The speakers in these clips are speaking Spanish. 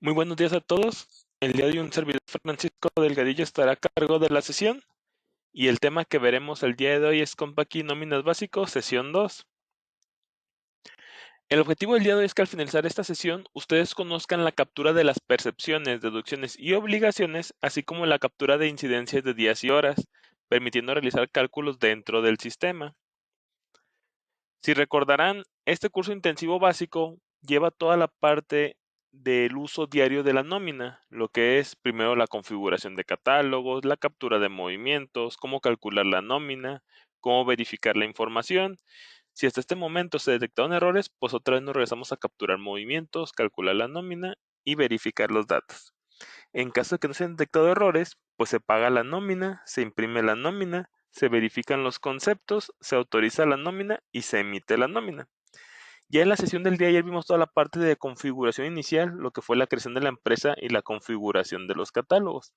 Muy buenos días a todos. El día de hoy un servidor Francisco Delgadillo estará a cargo de la sesión y el tema que veremos el día de hoy es Compaqui Nóminas Básicos, sesión 2. El objetivo del día de hoy es que al finalizar esta sesión ustedes conozcan la captura de las percepciones, deducciones y obligaciones, así como la captura de incidencias de días y horas, permitiendo realizar cálculos dentro del sistema. Si recordarán, este curso intensivo básico lleva toda la parte del uso diario de la nómina, lo que es primero la configuración de catálogos, la captura de movimientos, cómo calcular la nómina, cómo verificar la información. Si hasta este momento se detectaron errores, pues otra vez nos regresamos a capturar movimientos, calcular la nómina y verificar los datos. En caso de que no se hayan detectado errores, pues se paga la nómina, se imprime la nómina, se verifican los conceptos, se autoriza la nómina y se emite la nómina. Ya en la sesión del día de ayer vimos toda la parte de configuración inicial, lo que fue la creación de la empresa y la configuración de los catálogos.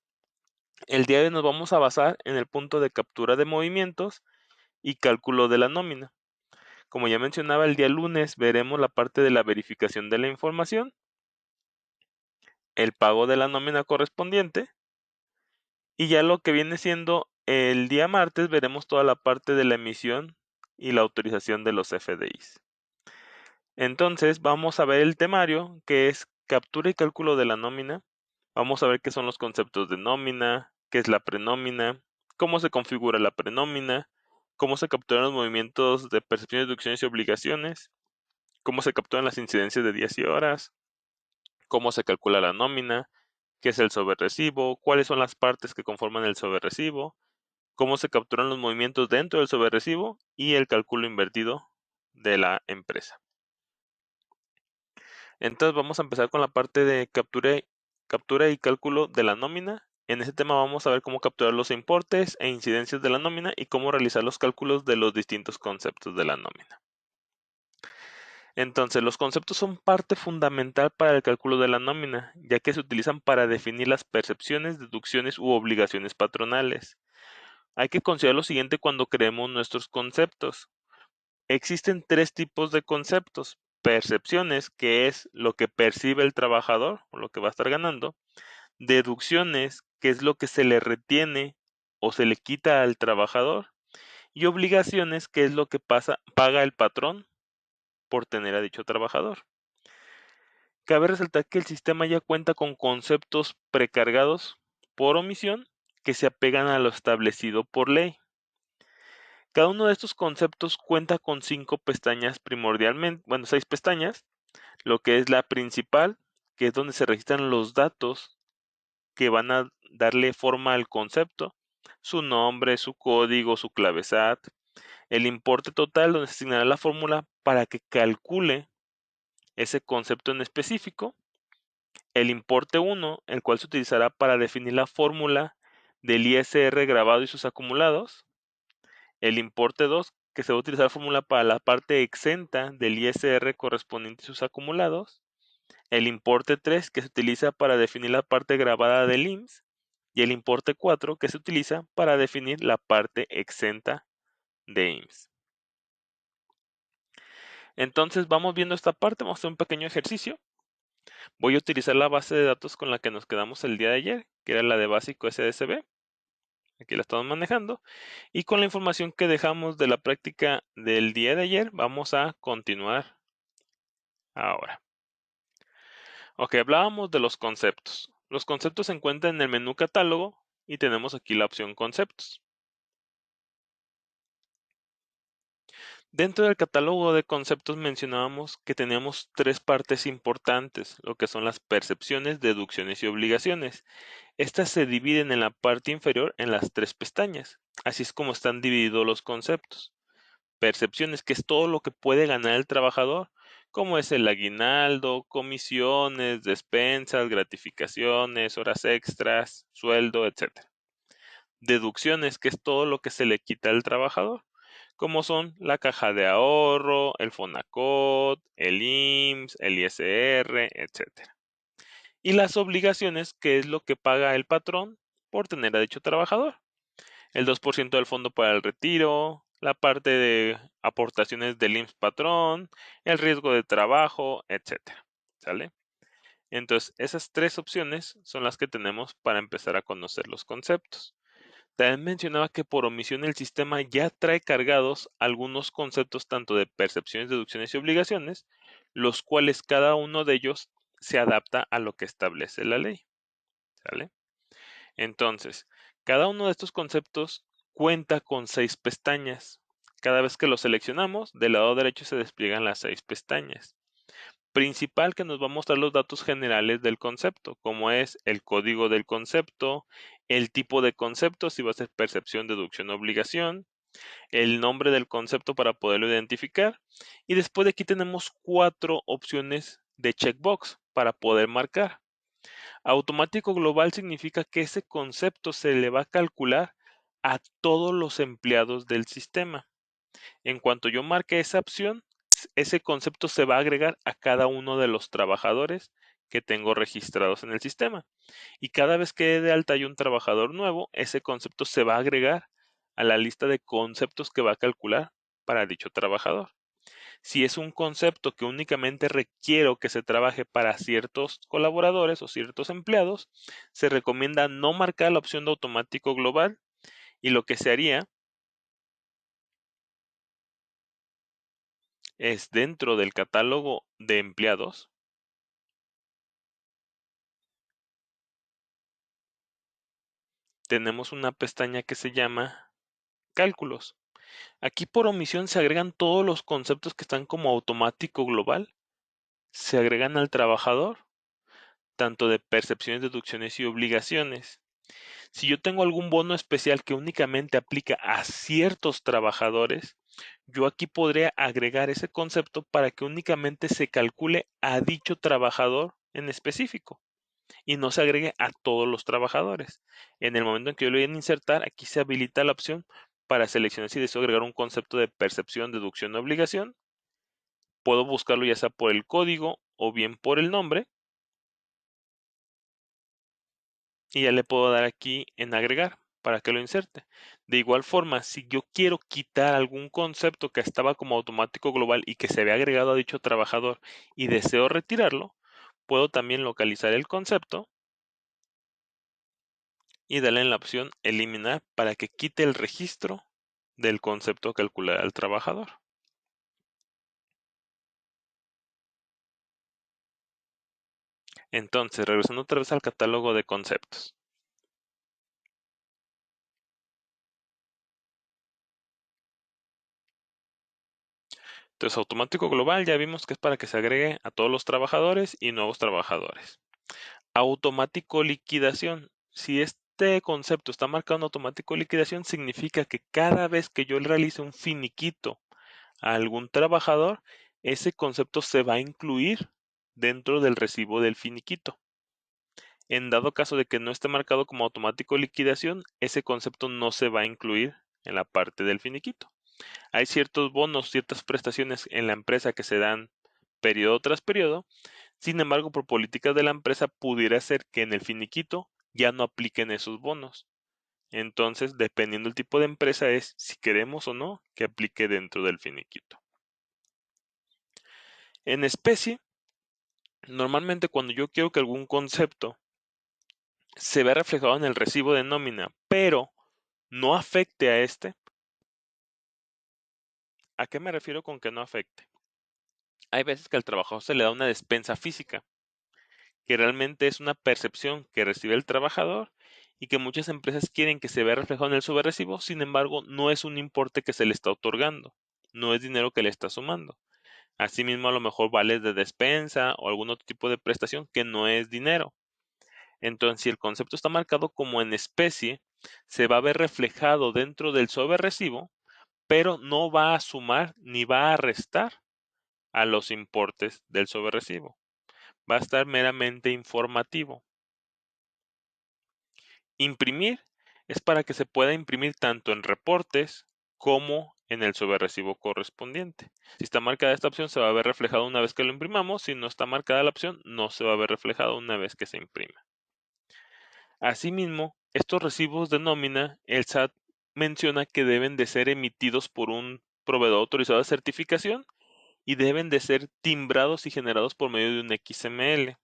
El día de hoy nos vamos a basar en el punto de captura de movimientos y cálculo de la nómina. Como ya mencionaba, el día lunes veremos la parte de la verificación de la información, el pago de la nómina correspondiente. Y ya lo que viene siendo el día martes veremos toda la parte de la emisión y la autorización de los FDIs. Entonces vamos a ver el temario, que es captura y cálculo de la nómina. Vamos a ver qué son los conceptos de nómina, qué es la prenómina, cómo se configura la prenómina, cómo se capturan los movimientos de percepciones, deducciones y obligaciones, cómo se capturan las incidencias de días y horas, cómo se calcula la nómina, qué es el sobrerecibo, cuáles son las partes que conforman el sobrerecibo, cómo se capturan los movimientos dentro del sobrerecibo y el cálculo invertido de la empresa. Entonces vamos a empezar con la parte de captura y cálculo de la nómina. En este tema vamos a ver cómo capturar los importes e incidencias de la nómina y cómo realizar los cálculos de los distintos conceptos de la nómina. Entonces, los conceptos son parte fundamental para el cálculo de la nómina, ya que se utilizan para definir las percepciones, deducciones u obligaciones patronales. Hay que considerar lo siguiente cuando creemos nuestros conceptos. Existen tres tipos de conceptos. Percepciones, que es lo que percibe el trabajador o lo que va a estar ganando. Deducciones, que es lo que se le retiene o se le quita al trabajador. Y obligaciones, que es lo que paga el patrón por tener a dicho trabajador. Cabe resaltar que el sistema ya cuenta con conceptos precargados por omisión que se apegan a lo establecido por ley. Cada uno de estos conceptos cuenta con 5 pestañas primordialmente, bueno, 6 pestañas, lo que es la principal, que es donde se registran los datos que van a darle forma al concepto, su nombre, su código, su clave SAT, el importe total, donde se asignará la fórmula para que calcule ese concepto en específico, el importe 1, el cual se utilizará para definir la fórmula del ISR grabado y sus acumulados, el importe 2, que se va a utilizar fórmula para la parte exenta del ISR correspondiente a sus acumulados, el importe 3, que se utiliza para definir la parte grabada del IMSS, y el importe 4, que se utiliza para definir la parte exenta de IMSS. Entonces vamos viendo esta parte, vamos a hacer un pequeño ejercicio. Voy a utilizar la base de datos con la que nos quedamos el día de ayer, que era la de básico SDSB. Aquí la estamos manejando. Y con la información que dejamos de la práctica del día de ayer, vamos a continuar ahora. Ok, hablábamos de los conceptos. Los conceptos se encuentran en el menú catálogo y tenemos aquí la opción conceptos. Dentro del catálogo de conceptos mencionábamos que teníamos 3 partes importantes, lo que son las percepciones, deducciones y obligaciones. Estas se dividen en la parte inferior en las 3 pestañas. Así es como están divididos los conceptos. Percepciones, que es todo lo que puede ganar el trabajador, como es el aguinaldo, comisiones, despensas, gratificaciones, horas extras, sueldo, etc. Deducciones, que es todo lo que se le quita al trabajador, como son la caja de ahorro, el Fonacot, el IMSS, el ISR, etc. Y las obligaciones, que es lo que paga el patrón por tener a dicho trabajador. El 2% del fondo para el retiro, la parte de aportaciones del IMSS patrón, el riesgo de trabajo, etc. ¿Sale? Entonces, esas tres opciones son las que tenemos para empezar a conocer los conceptos. También mencionaba que por omisión el sistema ya trae cargados algunos conceptos tanto de percepciones, deducciones y obligaciones, los cuales cada uno de ellos se adapta a lo que establece la ley. ¿Sale? Entonces, cada uno de estos conceptos cuenta con 6 pestañas. Cada vez que lo seleccionamos, del lado derecho se despliegan las 6 pestañas. Principal que nos va a mostrar los datos generales del concepto, como es el código del concepto, el tipo de concepto, si va a ser percepción, deducción o obligación, el nombre del concepto para poderlo identificar, y después de aquí tenemos 4 opciones de checkbox para poder marcar. Automático global significa que ese concepto se le va a calcular a todos los empleados del sistema. En cuanto yo marque esa opción, ese concepto se va a agregar a cada uno de los trabajadores que tengo registrados en el sistema. Y cada vez que de alta hay un trabajador nuevo, ese concepto se va a agregar a la lista de conceptos que va a calcular para dicho trabajador. Si es un concepto que únicamente requiero que se trabaje para ciertos colaboradores o ciertos empleados, se recomienda no marcar la opción de automático global y lo que se haría es dentro del catálogo de empleados, tenemos una pestaña que se llama cálculos. Aquí por omisión se agregan todos los conceptos que están como automático global, se agregan al trabajador, tanto de percepciones, deducciones y obligaciones. Si yo tengo algún bono especial que únicamente aplica a ciertos trabajadores, yo aquí podría agregar ese concepto para que únicamente se calcule a dicho trabajador en específico y no se agregue a todos los trabajadores. En el momento en que yo lo voy a insertar, aquí se habilita la opción para seleccionar si deseo agregar un concepto de percepción, deducción o obligación. Puedo buscarlo ya sea por el código o bien por el nombre y ya le puedo dar aquí en agregar para que lo inserte. De igual forma, si yo quiero quitar algún concepto que estaba como automático global y que se había agregado a dicho trabajador y deseo retirarlo, puedo también localizar el concepto y darle en la opción eliminar para que quite el registro del concepto calcular al trabajador. Entonces, regresando otra vez al catálogo de conceptos. Entonces, automático global ya vimos que es para que se agregue a todos los trabajadores y nuevos trabajadores. Automático liquidación. Si este concepto está marcado en automático liquidación, significa que cada vez que yo le realice un finiquito a algún trabajador, ese concepto se va a incluir dentro del recibo del finiquito. En dado caso de que no esté marcado como automático liquidación, ese concepto no se va a incluir en la parte del finiquito. Hay ciertos bonos, ciertas prestaciones en la empresa que se dan periodo tras periodo. Sin embargo, por políticas de la empresa pudiera ser que en el finiquito ya no apliquen esos bonos. Entonces, dependiendo del tipo de empresa, es si queremos o no que aplique dentro del finiquito. En especie, normalmente cuando yo quiero que algún concepto se vea reflejado en el recibo de nómina, pero no afecte a este, ¿a qué me refiero con que no afecte? Hay veces que al trabajador se le da una despensa física, que realmente es una percepción que recibe el trabajador y que muchas empresas quieren que se vea reflejado en el subrecibo, sin embargo, no es un importe que se le está otorgando, no es dinero que le está sumando. Asimismo, a lo mejor vales de despensa o algún otro tipo de prestación que no es dinero. Entonces, si el concepto está marcado como en especie, se va a ver reflejado dentro del sobrecibo, pero no va a sumar ni va a restar a los importes del sobrecibo. Va a estar meramente informativo. Imprimir es para que se pueda imprimir tanto en reportes como en el sobrerecibo correspondiente. Si está marcada esta opción, se va a ver reflejado una vez que lo imprimamos. Si no está marcada la opción, no se va a ver reflejado una vez que se imprima. Asimismo, estos recibos de nómina, el SAT menciona que deben de ser emitidos por un proveedor autorizado de certificación y deben de ser timbrados y generados por medio de un XML.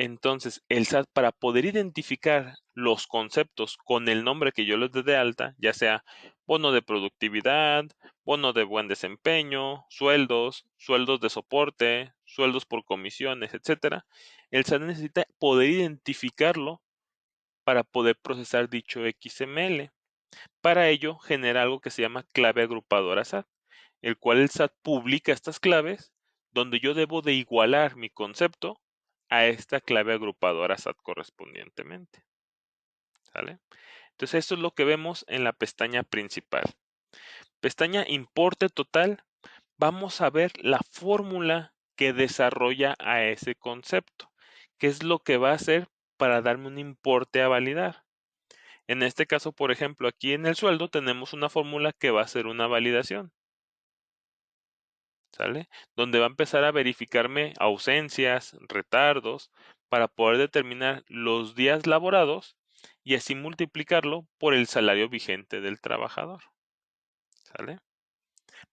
Entonces, el SAT, para poder identificar los conceptos con el nombre que yo les dé de alta, ya sea bono de productividad, bono de buen desempeño, sueldos, sueldos de soporte, sueldos por comisiones, etcétera, el SAT necesita poder identificarlo para poder procesar dicho XML. Para ello, genera algo que se llama clave agrupadora SAT, el cual el SAT publica estas claves donde yo debo de igualar mi concepto a esta clave agrupadora SAT correspondientemente. ¿Sale? Entonces esto es lo que vemos en la pestaña principal. Pestaña importe total, vamos a ver la fórmula que desarrolla a ese concepto, qué es lo que va a hacer para darme un importe a validar. En este caso, por ejemplo, aquí en el sueldo tenemos una fórmula que va a ser una validación. ¿Sale? Donde va a empezar a verificarme ausencias, retardos, para poder determinar los días laborados y así multiplicarlo por el salario vigente del trabajador. ¿Sale?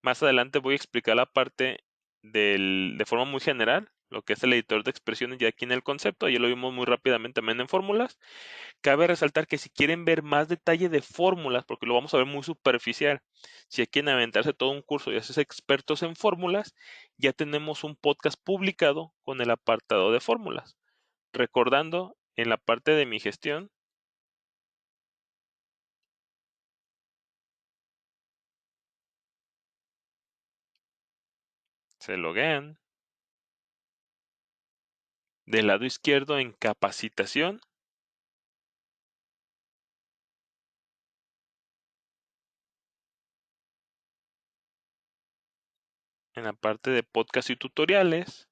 Más adelante voy a explicar la parte de forma muy general, lo que es el editor de expresiones ya aquí en el concepto, ya lo vimos muy rápidamente también en fórmulas. Cabe resaltar que si quieren ver más detalle de fórmulas, porque lo vamos a ver muy superficial, si quieren aventarse todo un curso y hacerse expertos en fórmulas, ya tenemos un podcast publicado con el apartado de fórmulas. Recordando, en la parte de mi gestión, se loguean. Del lado izquierdo en capacitación, en la parte de podcast y tutoriales,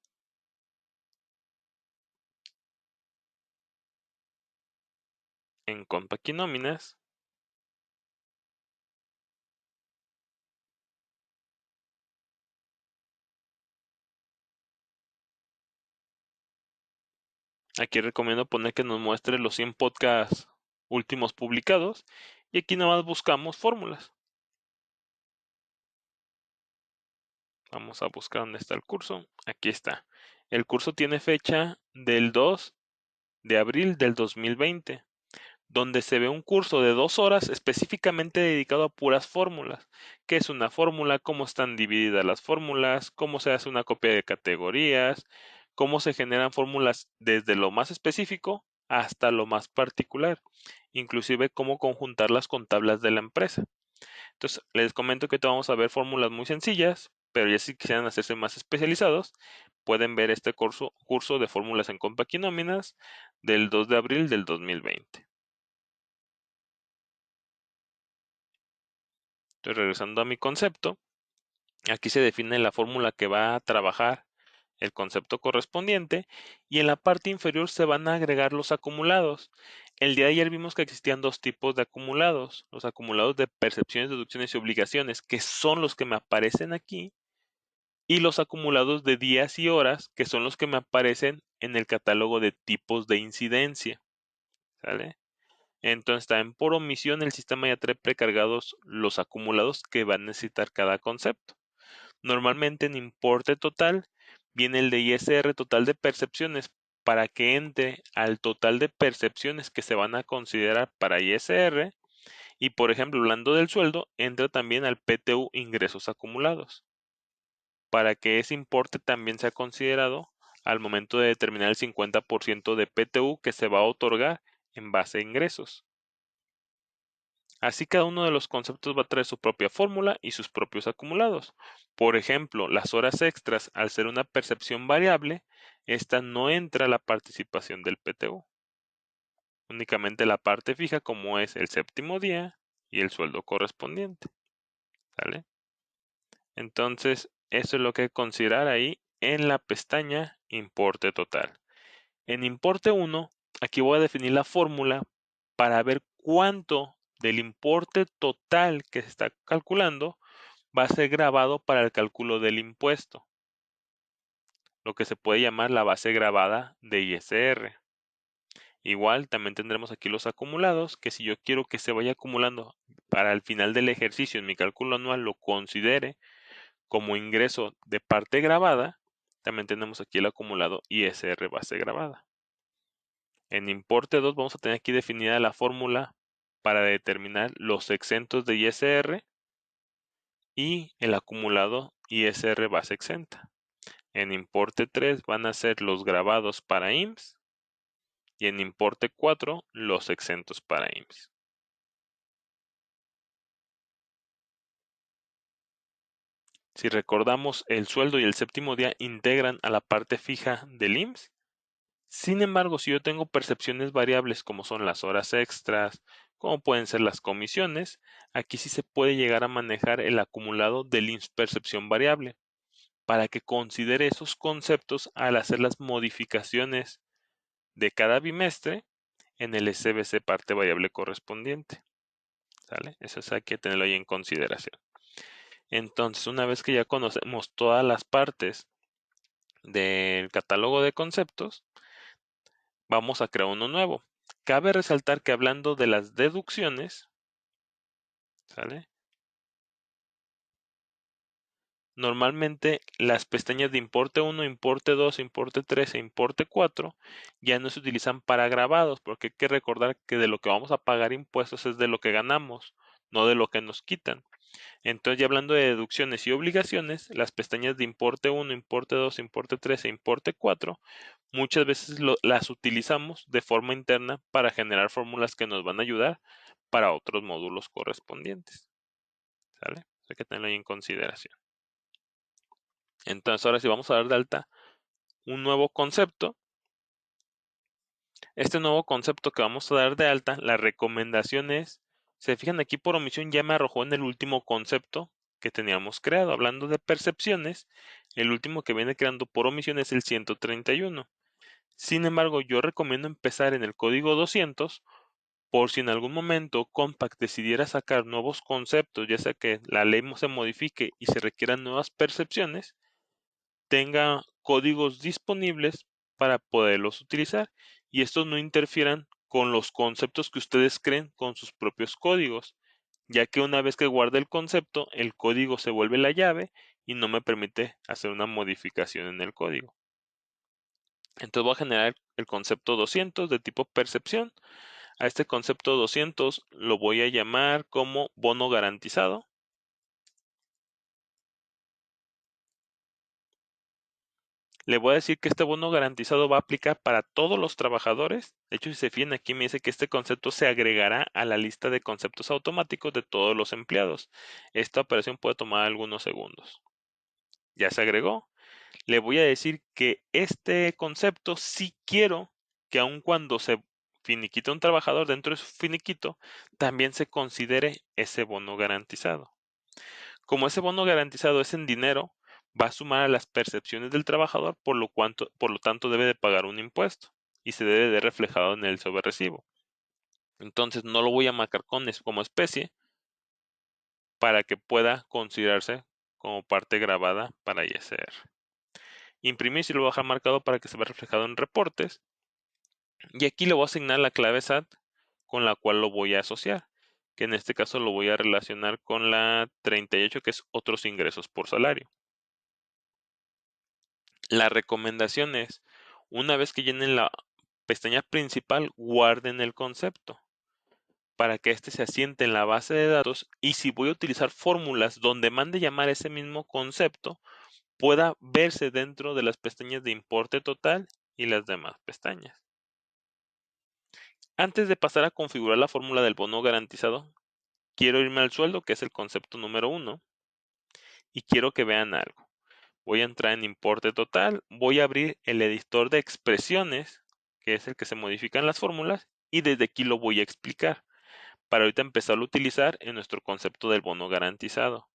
en Compact y Nóminas, aquí recomiendo poner que nos muestre los 100 podcasts últimos publicados y aquí nada más buscamos fórmulas. Vamos a buscar dónde está el curso. Aquí está. El curso tiene fecha del 2 de abril del 2020, donde se ve un curso de 2 horas específicamente dedicado a puras fórmulas. ¿Qué es una fórmula? ¿Cómo están divididas las fórmulas? ¿Cómo se hace una copia de categorías? ¿Cómo se generan fórmulas desde lo más específico hasta lo más particular? Inclusive cómo conjuntarlas con tablas de la empresa. Entonces, les comento que vamos a ver fórmulas muy sencillas, pero ya si quisieran hacerse más especializados, pueden ver este curso de fórmulas en Compact y Nóminas del 2 de abril del 2020. Entonces, regresando a mi concepto, aquí se define la fórmula que va a trabajar el concepto correspondiente y en la parte inferior se van a agregar los acumulados. El día de ayer vimos que existían dos tipos de acumulados, los acumulados de percepciones, deducciones y obligaciones, que son los que me aparecen aquí, y los acumulados de días y horas, que son los que me aparecen en el catálogo de tipos de incidencia. ¿Sale? Entonces, también por omisión, el sistema ya trae precargados los acumulados que va a necesitar cada concepto. Normalmente en importe total viene el de ISR total de percepciones para que entre al total de percepciones que se van a considerar para ISR y, por ejemplo, hablando del sueldo, entra también al PTU ingresos acumulados, para que ese importe también sea considerado al momento de determinar el 50% de PTU que se va a otorgar en base a ingresos. Así cada uno de los conceptos va a traer su propia fórmula y sus propios acumulados. Por ejemplo, las horas extras, al ser una percepción variable, esta no entra a la participación del PTU. Únicamente la parte fija como es el séptimo día y el sueldo correspondiente. ¿Sale? Entonces, eso es lo que hay que considerar ahí en la pestaña Importe Total. En Importe 1, aquí voy a definir la fórmula para ver cuánto del importe total que se está calculando va a ser grabado para el cálculo del impuesto, lo que se puede llamar la base grabada de ISR. Igual también tendremos aquí los acumulados, que si yo quiero que se vaya acumulando para el final del ejercicio en mi cálculo anual lo considere como ingreso de parte grabada, también tenemos aquí el acumulado ISR base grabada. En importe 2 vamos a tener aquí definida la fórmula para determinar los exentos de ISR y el acumulado ISR base exenta. En importe 3 van a ser los grabados para IMSS y en importe 4 los exentos para IMSS. Si recordamos, el sueldo y el séptimo día integran a la parte fija del IMSS. Sin embargo, si yo tengo percepciones variables como son las horas extras, como pueden ser las comisiones, aquí sí se puede llegar a manejar el acumulado del IMSS percepción variable para que considere esos conceptos al hacer las modificaciones de cada bimestre en el SBC parte variable correspondiente. ¿Sale? Eso hay que tenerlo ahí en consideración. Entonces, una vez que ya conocemos todas las partes del catálogo de conceptos, vamos a crear uno nuevo. Cabe resaltar que hablando de las deducciones, ¿sale? Normalmente las pestañas de importe 1, importe 2, importe 3 e importe 4 ya no se utilizan para grabados, porque hay que recordar que de lo que vamos a pagar impuestos es de lo que ganamos, no de lo que nos quitan. Entonces, ya hablando de deducciones y obligaciones, las pestañas de importe 1, importe 2, importe 3 e importe 4 muchas veces las utilizamos de forma interna para generar fórmulas que nos van a ayudar para otros módulos correspondientes. ¿Sale? Hay que tenerlo ahí en consideración. Entonces, ahora sí vamos a dar de alta un nuevo concepto. Este nuevo concepto que vamos a dar de alta, la recomendación es, se fijan aquí por omisión ya me arrojó en el último concepto que teníamos creado. Hablando de percepciones, el último que viene creando por omisión es el 131. Sin embargo, yo recomiendo empezar en el código 200 por si en algún momento Compact decidiera sacar nuevos conceptos, ya sea que la ley se modifique y se requieran nuevas percepciones, tenga códigos disponibles para poderlos utilizar y estos no interfieran con los conceptos que ustedes creen con sus propios códigos, ya que una vez que guarde el concepto, el código se vuelve la llave y no me permite hacer una modificación en el código. Entonces voy a generar el concepto 200 de tipo percepción. A este concepto 200 lo voy a llamar como bono garantizado. Le voy a decir que este bono garantizado va a aplicar para todos los trabajadores. De hecho, si se fijan aquí me dice que este concepto se agregará a la lista de conceptos automáticos de todos los empleados. Esta operación puede tomar algunos segundos. Ya se agregó. Le voy a decir que este concepto sí quiero que aun cuando se finiquita un trabajador dentro de su finiquito, también se considere ese bono garantizado. Como ese bono garantizado es en dinero, va a sumar a las percepciones del trabajador, por lo tanto debe de pagar un impuesto y se debe de reflejado en el sobrerecibo. Entonces no lo voy a marcar como especie para que pueda considerarse como parte grabada para ISR. Imprimir si lo voy a dejar marcado para que se vea reflejado en reportes. Y aquí le voy a asignar la clave SAT con la cual lo voy a asociar, que en este caso lo voy a relacionar con la 38, que es otros ingresos por salario. La recomendación es, una vez que llenen la pestaña principal, guarden el concepto para que éste se asiente en la base de datos y si voy a utilizar fórmulas donde mande llamar ese mismo concepto, pueda verse dentro de las pestañas de importe total y las demás pestañas. Antes de pasar a configurar la fórmula del bono garantizado, quiero irme al sueldo, que es el concepto número 1, y quiero que vean algo. Voy a entrar en importe total, voy a abrir el editor de expresiones, que es el que se modifican las fórmulas, y desde aquí lo voy a explicar, para ahorita empezarlo a utilizar en nuestro concepto del bono garantizado.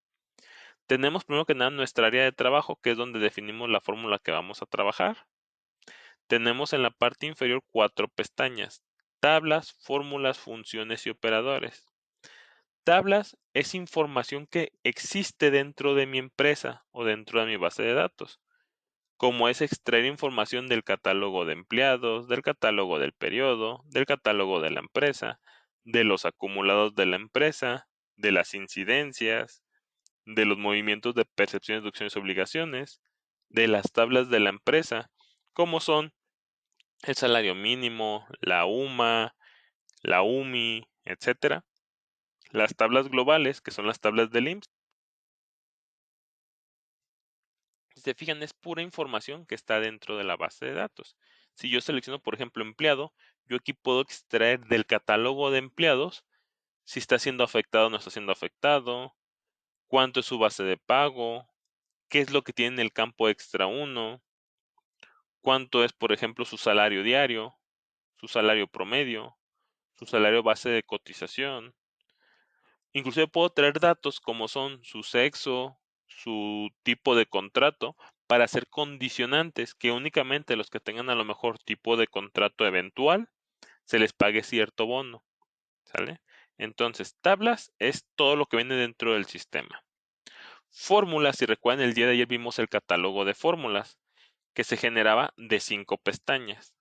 Tenemos primero que nada nuestra área de trabajo, que es donde definimos la fórmula que vamos a trabajar. Tenemos en la parte inferior 4 pestañas: tablas, fórmulas, funciones y operadores. Tablas es información que existe dentro de mi empresa o dentro de mi base de datos, como es extraer información del catálogo de empleados, del catálogo del periodo, del catálogo de la empresa, de los acumulados de la empresa, de las incidencias, de los movimientos de percepciones, deducciones y obligaciones, de las tablas de la empresa, como son el salario mínimo, la UMA, la UMI, etcétera. Las tablas globales, que son las tablas del IMSS, si se fijan, es pura información que está dentro de la base de datos. Si yo selecciono, por ejemplo, empleado, yo aquí puedo extraer del catálogo de empleados si está siendo afectado o no está siendo afectado, cuánto es su base de pago, qué es lo que tiene en el campo extra 1, cuánto es, por ejemplo, su salario diario, su salario promedio, su salario base de cotización. Inclusive puedo traer datos como son su sexo, su tipo de contrato, para hacer condicionantes que únicamente los que tengan a lo mejor tipo de contrato eventual se les pague cierto bono, ¿sale? Entonces, tablas es todo lo que viene dentro del sistema. Fórmulas, si recuerdan, el día de ayer vimos el catálogo de fórmulas que se generaba de 5 pestañas,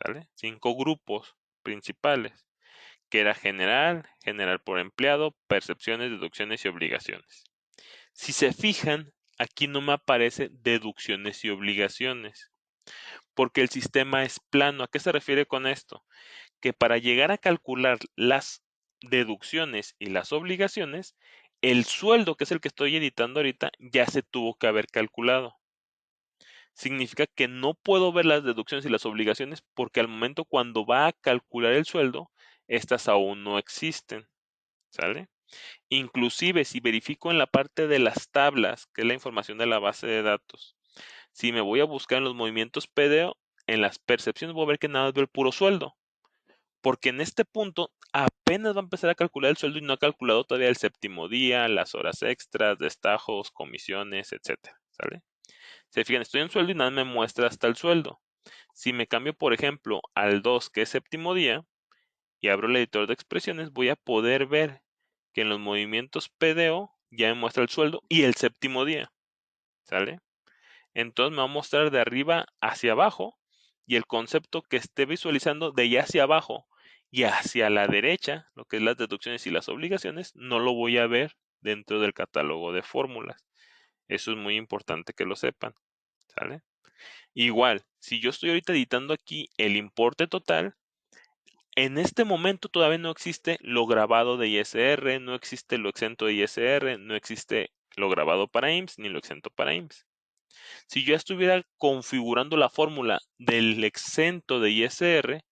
¿sale? 5 grupos principales, que era general, general por empleado, percepciones, deducciones y obligaciones. Si se fijan, aquí no me aparece deducciones y obligaciones, porque el sistema es plano. ¿A qué se refiere con esto? Que para llegar a calcular las deducciones y las obligaciones, el sueldo, que es el que estoy editando ahorita, ya se tuvo que haber calculado. Significa que no puedo ver las deducciones y las obligaciones porque al momento cuando va a calcular el sueldo, estas aún no existen, ¿sale? Inclusive si verifico en la parte de las tablas, que es la información de la base de datos, si me voy a buscar en los movimientos PDO, en las percepciones voy a ver que nada más veo el puro sueldo, porque en este punto apenas va a empezar a calcular el sueldo y no ha calculado todavía el séptimo día, las horas extras, destajos, comisiones, etcétera, ¿sale? Se fijan, estoy en sueldo y nada me muestra hasta el sueldo. Si me cambio, por ejemplo, al 2, que es séptimo día, y abro el editor de expresiones, voy a poder ver que en los movimientos PDO ya me muestra el sueldo y el séptimo día, ¿sale? Entonces me va a mostrar de arriba hacia abajo y el concepto que esté visualizando de allá hacia abajo y hacia la derecha, lo que es las deducciones y las obligaciones, no lo voy a ver dentro del catálogo de fórmulas. Eso es muy importante que lo sepan, ¿sale? Igual, si yo estoy ahorita editando aquí el importe total, en este momento todavía no existe lo grabado de ISR, no existe lo exento de ISR, no existe lo grabado para IMSS ni lo exento para IMSS. Si yo estuviera configurando la fórmula del exento de ISR,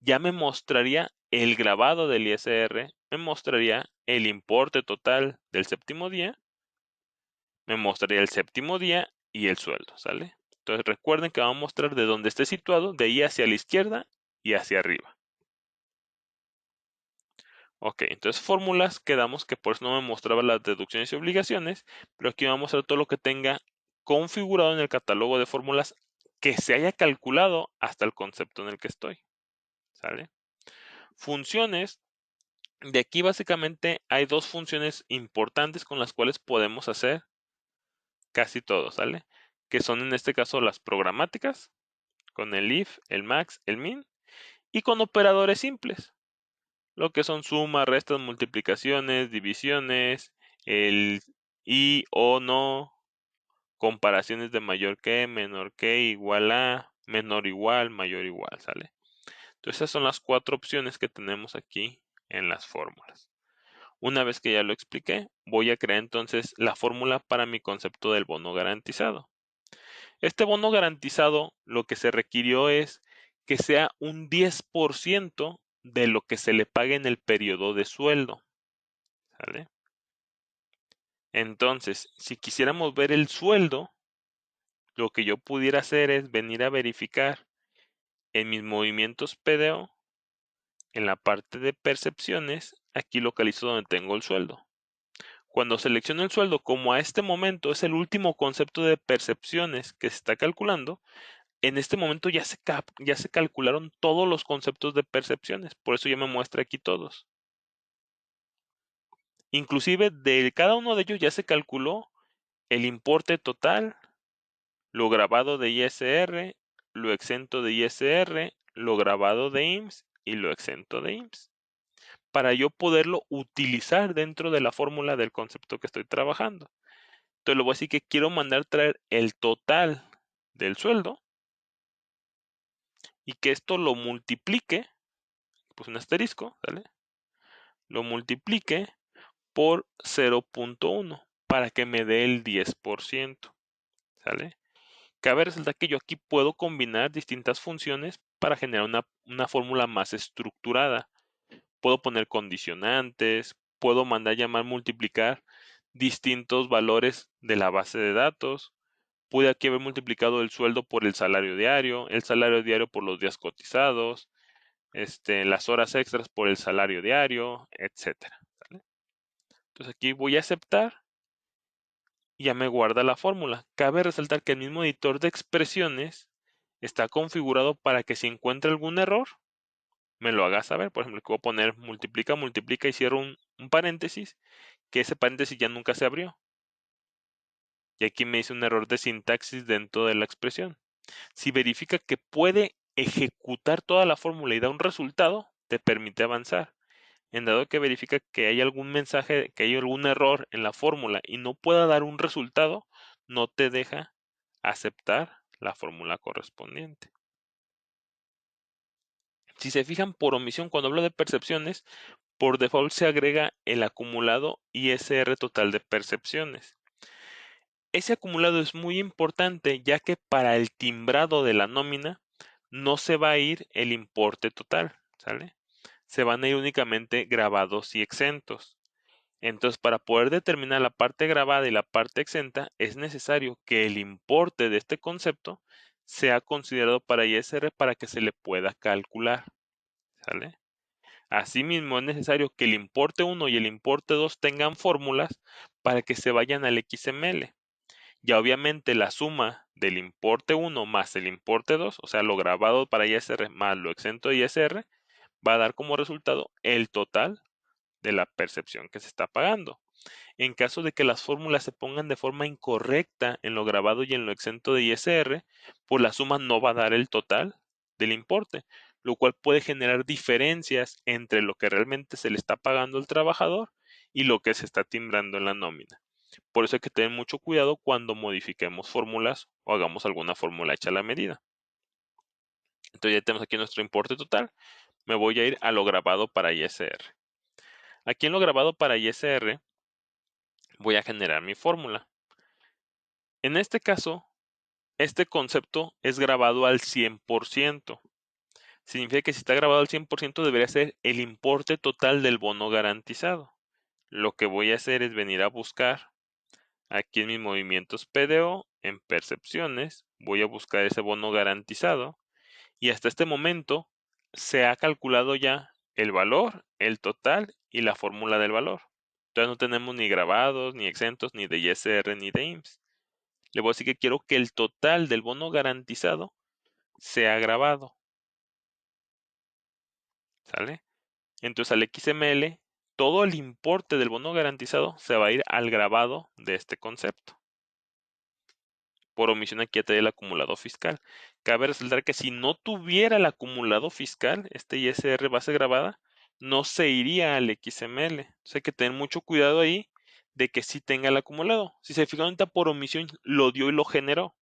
ya me mostraría el grabado del ISR, me mostraría el importe total del séptimo día, me mostraría el séptimo día y el sueldo, ¿sale? Entonces recuerden que va a mostrar de dónde esté situado, de ahí hacia la izquierda y hacia arriba. Ok, entonces fórmulas, quedamos que por eso no me mostraba las deducciones y obligaciones, pero aquí me va a mostrar todo lo que tenga configurado en el catálogo de fórmulas que se haya calculado hasta el concepto en el que estoy, ¿sale? Funciones, de aquí básicamente hay dos funciones importantes con las cuales podemos hacer casi todo, ¿sale? Que son en este caso las programáticas, con el if, el max, el min, y con operadores simples, lo que son sumas, restas, multiplicaciones, divisiones, el y o no, comparaciones de mayor que, menor que, igual a, menor igual, mayor igual, ¿sale? Entonces esas son las 4 opciones que tenemos aquí en las fórmulas. Una vez que ya lo expliqué, voy a crear entonces la fórmula para mi concepto del bono garantizado. Este bono garantizado lo que se requirió es que sea un 10% de lo que se le pague en el periodo de sueldo, ¿sale? Entonces, si quisiéramos ver el sueldo, lo que yo pudiera hacer es venir a verificar en mis movimientos PDO, en la parte de percepciones, aquí localizo donde tengo el sueldo. Cuando selecciono el sueldo, como a este momento es el último concepto de percepciones que se está calculando, en este momento ya se calcularon todos los conceptos de percepciones, por eso ya me muestra aquí todos. Inclusive de cada uno de ellos ya se calculó el importe total, lo grabado de ISR, lo exento de ISR, lo grabado de IMSS y lo exento de IMSS, para yo poderlo utilizar dentro de la fórmula del concepto que estoy trabajando. Entonces le voy a decir que quiero mandar traer el total del sueldo y que esto lo multiplique, pues un asterisco, ¿sale? Lo multiplique por 0.1 para que me dé el 10%, ¿sale? Cabe resaltar que yo aquí puedo combinar distintas funciones para generar una fórmula más estructurada. Puedo poner condicionantes, puedo mandar llamar multiplicar distintos valores de la base de datos. Pude aquí haber multiplicado el sueldo por el salario diario por los días cotizados, las horas extras por el salario diario, etcétera, ¿sale? Entonces aquí voy a aceptar y ya me guarda la fórmula. Cabe resaltar que el mismo editor de expresiones está configurado para que si encuentra algún error, me lo haga saber. Por ejemplo, que voy a poner multiplica, multiplica y cierro un paréntesis, que ese paréntesis ya nunca se abrió. Y aquí me dice un error de sintaxis dentro de la expresión. Si verifica que puede ejecutar toda la fórmula y da un resultado, te permite avanzar. En dado que verifica que hay algún mensaje, que hay algún error en la fórmula y no pueda dar un resultado, no te deja aceptar la fórmula correspondiente. Si se fijan por omisión, cuando hablo de percepciones, por default se agrega el acumulado ISR total de percepciones. Ese acumulado es muy importante ya que para el timbrado de la nómina no se va a ir el importe total, ¿sale? Se van a ir únicamente grabados y exentos. Entonces, para poder determinar la parte grabada y la parte exenta, es necesario que el importe de este concepto sea considerado para ISR para que se le pueda calcular, ¿sale? Asimismo, es necesario que el importe 1 y el importe 2 tengan fórmulas para que se vayan al XML. Ya obviamente la suma del importe 1 más el importe 2, o sea, lo grabado para ISR más lo exento de ISR, va a dar como resultado el total de la percepción que se está pagando. En caso de que las fórmulas se pongan de forma incorrecta en lo grabado y en lo exento de ISR, pues la suma no va a dar el total del importe, lo cual puede generar diferencias entre lo que realmente se le está pagando al trabajador y lo que se está timbrando en la nómina. Por eso hay que tener mucho cuidado cuando modifiquemos fórmulas o hagamos alguna fórmula hecha a la medida. Entonces ya tenemos aquí nuestro importe total. Me voy a ir a lo grabado para ISR. Aquí en lo grabado para ISR voy a generar mi fórmula. En este caso, este concepto es grabado al 100%. Significa que si está grabado al 100% debería ser el importe total del bono garantizado. Lo que voy a hacer es venir a buscar aquí en mis movimientos PDO, en percepciones, voy a buscar ese bono garantizado y hasta este momento se ha calculado ya el valor, el total y la fórmula del valor. Entonces no tenemos ni grabados, ni exentos, ni de ISR, ni de IMSS. Le voy a decir que quiero que el total del bono garantizado sea grabado. ¿Sale? Entonces al XML, todo el importe del bono garantizado se va a ir al grabado de este concepto. Por omisión aquí ya te di el acumulado fiscal. Cabe resaltar que si no tuviera el acumulado fiscal, este ISR base grabada, no se iría al XML. Entonces hay que tener mucho cuidado ahí de que sí tenga el acumulado. Si se fijan ahorita por omisión lo dio y lo generó,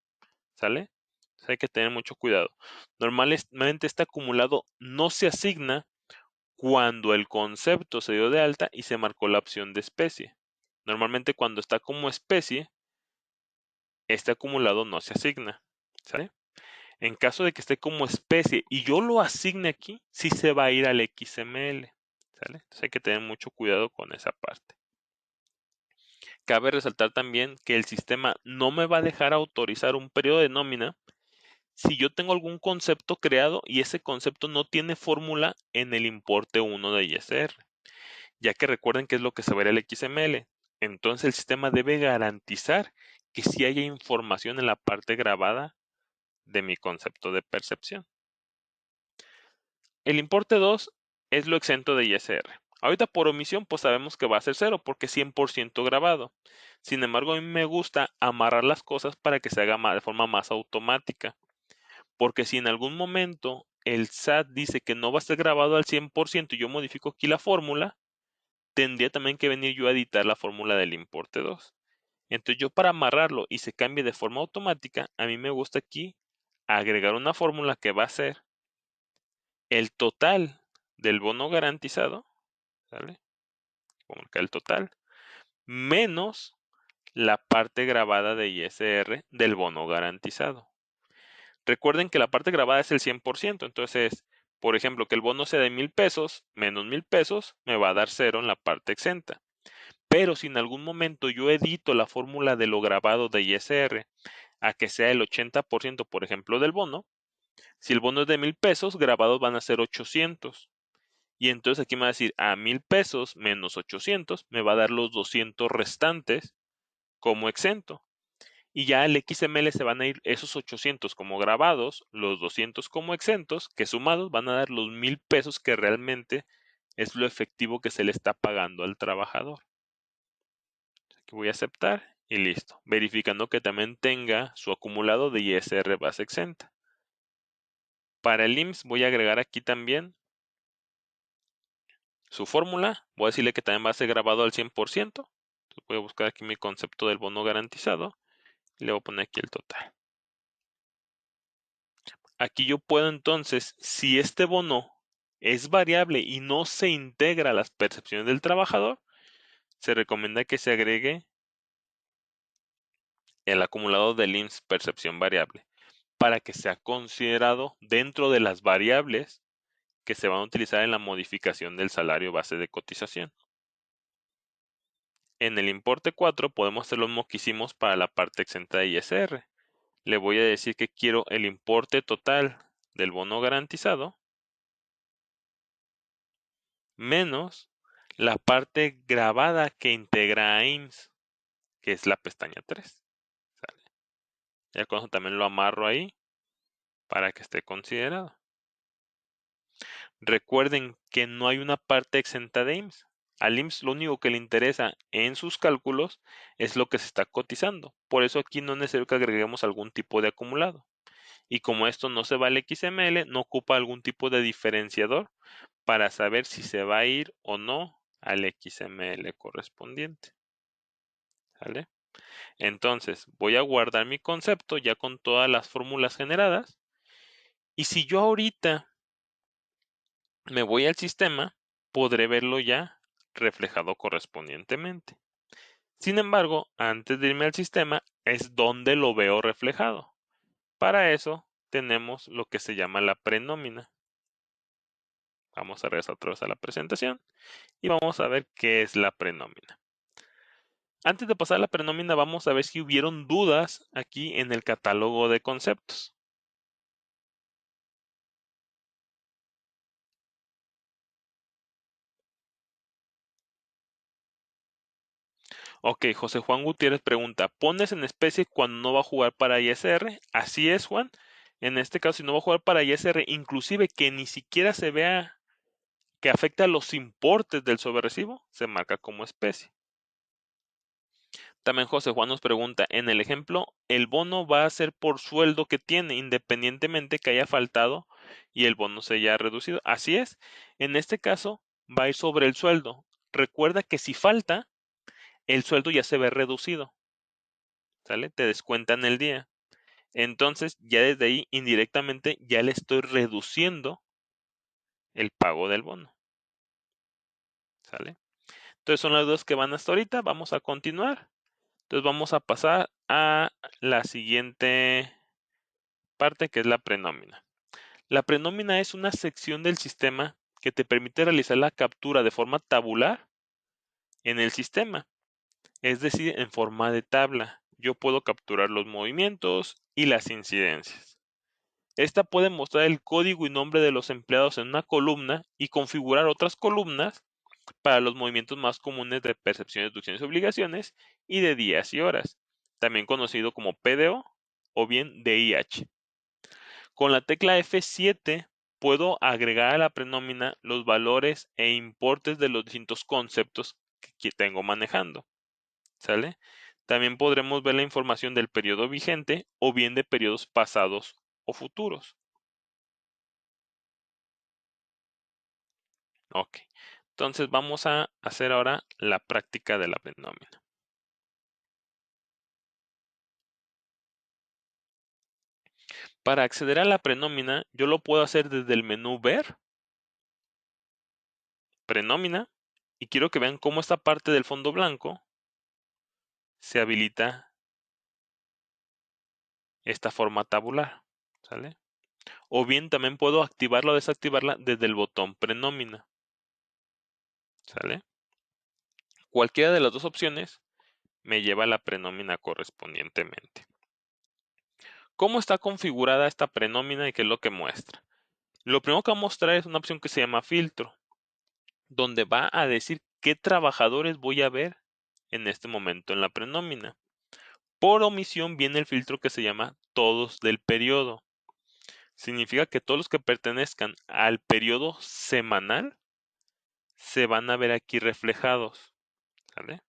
¿sale? Entonces hay que tener mucho cuidado. Normalmente este acumulado no se asigna cuando el concepto se dio de alta y se marcó la opción de especie. Normalmente cuando está como especie, este acumulado no se asigna, ¿sale? En caso de que esté como especie y yo lo asigne aquí, sí se va a ir al XML, ¿sale? Entonces hay que tener mucho cuidado con esa parte. Cabe resaltar también que el sistema no me va a dejar autorizar un periodo de nómina si yo tengo algún concepto creado y ese concepto no tiene fórmula en el importe 1 de ISR, ya que recuerden que es lo que se verá el XML. Entonces el sistema debe garantizar que sí haya información en la parte grabada de mi concepto de percepción. El importe 2 es lo exento de ISR. Ahorita por omisión pues sabemos que va a ser 0 porque es 100% grabado. Sin embargo, a mí me gusta amarrar las cosas para que se haga de forma más automática. Porque si en algún momento el SAT dice que no va a ser grabado al 100% y yo modifico aquí la fórmula, tendría también que venir yo a editar la fórmula del importe 2. Entonces yo para amarrarlo y se cambie de forma automática, a mí me gusta aquí agregar una fórmula que va a ser el total del bono garantizado, ¿sale? Como acá el total, menos la parte grabada de ISR del bono garantizado. Recuerden que la parte grabada es el 100%, entonces, por ejemplo, que el bono sea de 1,000 pesos, menos 1,000 pesos, me va a dar 0 en la parte exenta. Pero si en algún momento yo edito la fórmula de lo grabado de ISR a que sea el 80%, por ejemplo, del bono, si el bono es de 1,000 pesos, grabados van a ser 800. Y entonces aquí me va a decir, a 1,000 pesos menos 800, me va a dar los 200 restantes como exento. Y ya al XML se van a ir esos 800 como grabados, los 200 como exentos, que sumados van a dar los 1,000 pesos que realmente es lo efectivo que se le está pagando al trabajador. Aquí voy a aceptar y listo, verificando que también tenga su acumulado de ISR base exenta. Para el IMSS voy a agregar aquí también su fórmula, voy a decirle que también va a ser grabado al 100%. Voy a buscar aquí mi concepto del bono garantizado y le voy a poner aquí el total. Aquí yo puedo entonces, si este bono es variable y no se integra a las percepciones del trabajador, se recomienda que se agregue el acumulado del IMSS percepción variable para que sea considerado dentro de las variables que se van a utilizar en la modificación del salario base de cotización. En el importe 4 podemos hacer lo mismo que hicimos para la parte exenta de ISR. Le voy a decir que quiero el importe total del bono garantizado menos la parte grabada que integra a IMSS, que es la pestaña 3. ¿Sale? Ya con eso también lo amarro ahí para que esté considerado. Recuerden que no hay una parte exenta de IMSS. Al IMSS lo único que le interesa en sus cálculos es lo que se está cotizando. Por eso aquí no es necesario que agreguemos algún tipo de acumulado. Y como esto no se va al XML, no ocupa algún tipo de diferenciador para saber si se va a ir o no al XML correspondiente. ¿Sale? Entonces, voy a guardar mi concepto ya con todas las fórmulas generadas. Y si yo ahorita me voy al sistema, podré verlo ya reflejado correspondientemente. Sin embargo, antes de irme al sistema, es donde lo veo reflejado. Para eso, tenemos lo que se llama la prenómina. Vamos a regresar otra vez a la presentación y vamos a ver qué es la prenómina. Antes de pasar a la prenómina, vamos a ver si hubieron dudas aquí en el catálogo de conceptos. Ok, José Juan Gutiérrez pregunta, ¿pones en especie cuando no va a jugar para ISR? Así es, Juan. En este caso, si no va a jugar para ISR, inclusive que ni siquiera se vea que afecta a los importes del sobrerecibo, se marca como especie. También José Juan nos pregunta, en el ejemplo, el bono va a ser por sueldo que tiene, independientemente que haya faltado y el bono se haya reducido. Así es, en este caso va a ir sobre el sueldo. Recuerda que si falta, el sueldo ya se ve reducido, ¿sale? Te descuentan el día. Entonces, ya desde ahí, indirectamente, ya le estoy reduciendo el pago del bono, ¿sale? Entonces, son las dos que van hasta ahorita. Vamos a continuar. Entonces, vamos a pasar a la siguiente parte, que es la prenómina. La prenómina es una sección del sistema que te permite realizar la captura de forma tabular en el sistema, es decir, en forma de tabla. Yo puedo capturar los movimientos y las incidencias. Esta puede mostrar el código y nombre de los empleados en una columna y configurar otras columnas para los movimientos más comunes de percepciones, deducciones y obligaciones y de días y horas, también conocido como PDO o bien DIH. Con la tecla F7 puedo agregar a la prenómina los valores e importes de los distintos conceptos que tengo manejando. ¿Sale? También podremos ver la información del periodo vigente o bien de periodos pasados o futuros. Ok, entonces vamos a hacer ahora la práctica de la prenómina. Para acceder a la prenómina, yo lo puedo hacer desde el menú Ver, Prenómina, y quiero que vean cómo esta parte del fondo blanco se habilita esta forma tabular, ¿sale? O bien también puedo activarla o desactivarla desde el botón Prenómina, ¿sale? Cualquiera de las dos opciones me lleva a la prenómina correspondientemente. ¿Cómo está configurada esta prenómina y qué es lo que muestra? Lo primero que va a mostrar es una opción que se llama filtro, donde va a decir qué trabajadores voy a ver en este momento en la prenómina. Por omisión viene el filtro que se llama todos del periodo. Significa que todos los que pertenezcan al periodo semanal se van a ver aquí reflejados, ¿sale?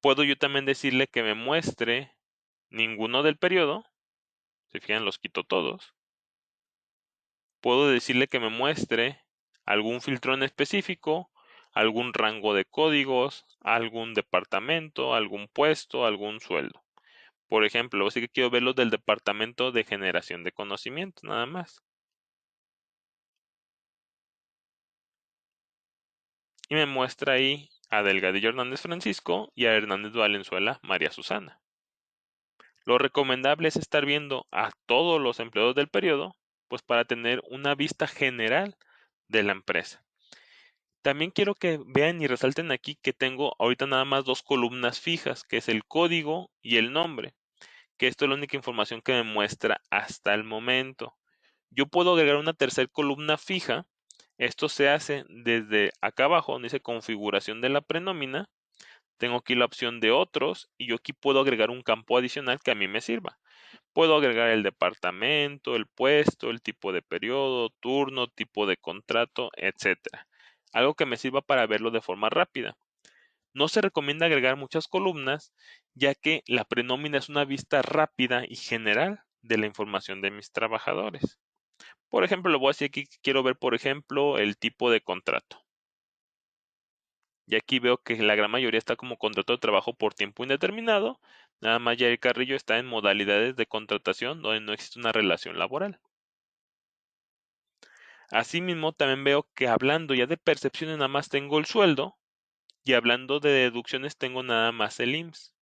Puedo yo también decirle que me muestre ninguno del periodo. Si fijan, los quito todos. Puedo decirle que me muestre algún filtro en específico, algún rango de códigos, algún departamento, algún puesto, algún sueldo. Por ejemplo, sí que quiero ver los del departamento de generación de conocimiento, nada más. Y me muestra ahí a Delgadillo Hernández Francisco y a Hernández Valenzuela María Susana. Lo recomendable es estar viendo a todos los empleados del periodo, pues para tener una vista general de la empresa. También quiero que vean y resalten aquí que tengo ahorita nada más dos columnas fijas, que es el código y el nombre, que esto es la única información que me muestra hasta el momento. Yo puedo agregar una tercera columna fija. Esto se hace desde acá abajo, donde dice configuración de la prenómina. Tengo aquí la opción de otros y yo aquí puedo agregar un campo adicional que a mí me sirva. Puedo agregar el departamento, el puesto, el tipo de periodo, turno, tipo de contrato, etcétera. Algo que me sirva para verlo de forma rápida. No se recomienda agregar muchas columnas, ya que la prenómina es una vista rápida y general de la información de mis trabajadores. Por ejemplo, le voy a decir aquí que quiero ver, por ejemplo, el tipo de contrato. Y aquí veo que la gran mayoría está como contrato de trabajo por tiempo indeterminado. Nada más Yair Carrillo está en modalidades de contratación donde no existe una relación laboral. Asimismo, también veo que hablando ya de percepciones nada más tengo el sueldo y hablando de deducciones tengo nada más el IMSS.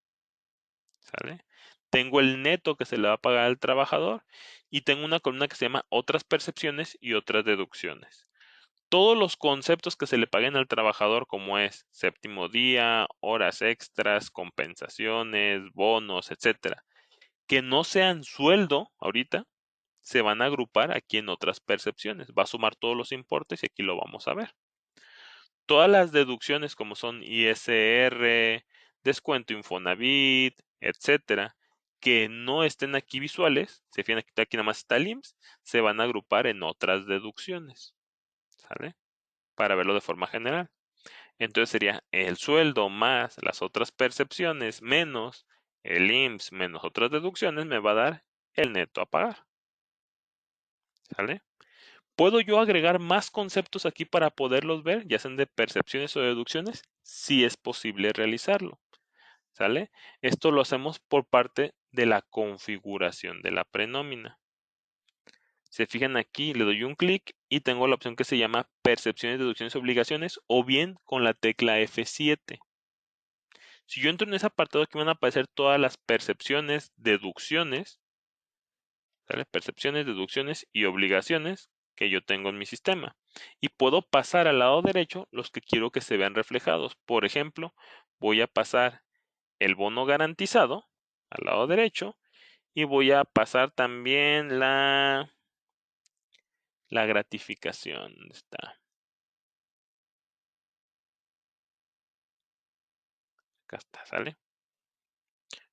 ¿Sale? Tengo el neto que se le va a pagar al trabajador y tengo una columna que se llama otras percepciones y otras deducciones. Todos los conceptos que se le paguen al trabajador, como es séptimo día, horas extras, compensaciones, bonos, etcétera, que no sean sueldo ahorita, se van a agrupar aquí en otras percepciones. Va a sumar todos los importes y aquí lo vamos a ver. Todas las deducciones como son ISR, descuento Infonavit, etcétera, que no estén aquí visuales, se fijan que aquí nada más está el IMSS, se van a agrupar en otras deducciones, ¿sale? Para verlo de forma general. Entonces sería el sueldo más las otras percepciones menos el IMSS menos otras deducciones me va a dar el neto a pagar, ¿sale? ¿Puedo yo agregar más conceptos aquí para poderlos ver, ya sean de percepciones o deducciones? Sí es posible realizarlo, ¿sale? Esto lo hacemos por parte de la configuración de la prenómina. Se fijan aquí, le doy un clic y tengo la opción que se llama percepciones, deducciones, obligaciones o bien con la tecla F7. Si yo entro en ese apartado aquí van a aparecer todas las percepciones, deducciones, ¿sale? Percepciones, deducciones y obligaciones que yo tengo en mi sistema. Y puedo pasar al lado derecho los que quiero que se vean reflejados. Por ejemplo, voy a pasar el bono garantizado al lado derecho y voy a pasar también la gratificación. ¿Dónde está? Acá está, ¿sale?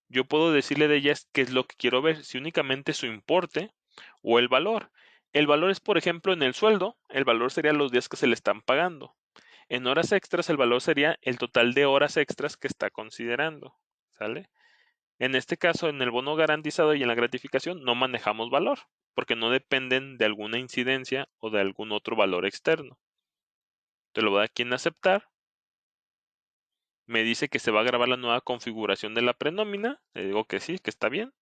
Yo puedo decirle de ellas qué es lo que quiero ver, si únicamente su importe o el valor. El valor es, por ejemplo, en el sueldo, el valor sería los días que se le están pagando. En horas extras, el valor sería el total de horas extras que está considerando, ¿sale? En este caso, en el bono garantizado y en la gratificación, no manejamos valor, porque no dependen de alguna incidencia o de algún otro valor externo. Te lo voy a dar aquí en aceptar. Me dice que se va a grabar la nueva configuración de la prenómina. Le digo que sí, que está bien.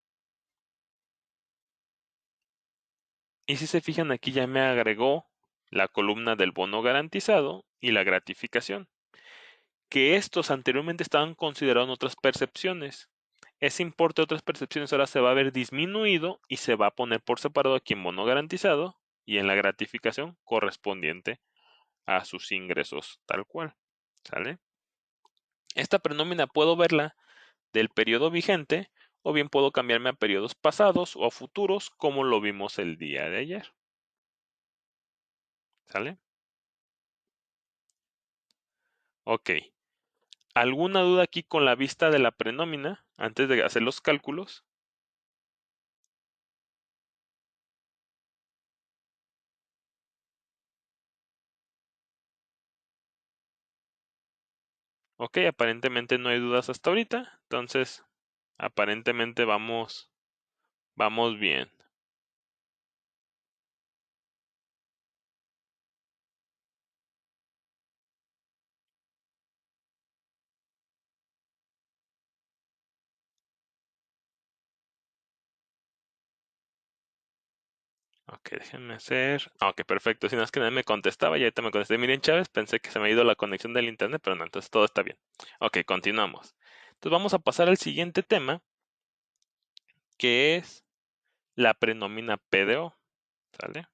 Y si se fijan aquí ya me agregó la columna del bono garantizado y la gratificación, que estos anteriormente estaban considerados en otras percepciones. Ese importe de otras percepciones ahora se va a ver disminuido y se va a poner por separado aquí en bono garantizado y en la gratificación correspondiente a sus ingresos tal cual. ¿Sale? Esta prenómina puedo verla del periodo vigente o bien puedo cambiarme a periodos pasados o a futuros como lo vimos el día de ayer. ¿Sale? Ok. ¿Alguna duda aquí con la vista de la prenómina antes de hacer los cálculos? Ok, aparentemente no hay dudas hasta ahorita, entonces aparentemente vamos bien. Ok, déjenme hacer. Ok, perfecto. Si no es que nadie me contestaba, ya ahorita me contesté. Miren, Chávez, pensé que se me ha ido la conexión del internet, pero no, entonces todo está bien. Ok, continuamos. Entonces vamos a pasar al siguiente tema, que es la prenómina PDO. ¿Sale?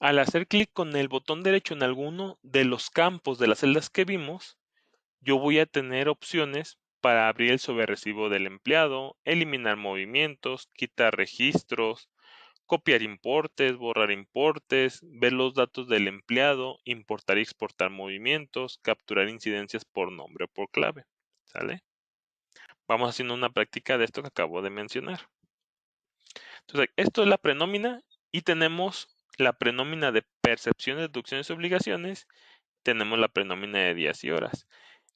Al hacer clic con el botón derecho en alguno de los campos de las celdas que vimos, yo voy a tener opciones para abrir el sobrerecibo del empleado, eliminar movimientos, quitar registros, copiar importes, borrar importes, ver los datos del empleado, importar y exportar movimientos, capturar incidencias por nombre o por clave. ¿Sale? Vamos haciendo una práctica de esto que acabo de mencionar. Entonces, esto es la prenómina y tenemos la prenómina de percepciones, deducciones y obligaciones. Tenemos la prenómina de días y horas.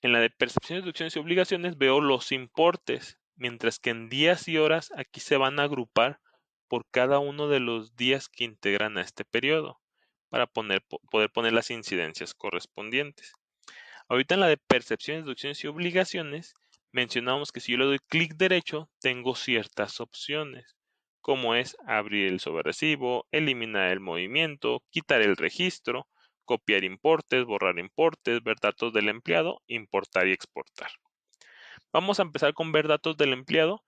En la de percepciones, deducciones y obligaciones veo los importes, mientras que en días y horas aquí se van a agrupar por cada uno de los días que integran a este periodo para poder poner las incidencias correspondientes. Ahorita en la de percepciones, deducciones y obligaciones mencionamos que si yo le doy clic derecho tengo ciertas opciones, como es abrir el sobrerecibo, eliminar el movimiento, quitar el registro, copiar importes, borrar importes, ver datos del empleado, importar y exportar. Vamos a empezar con ver datos del empleado,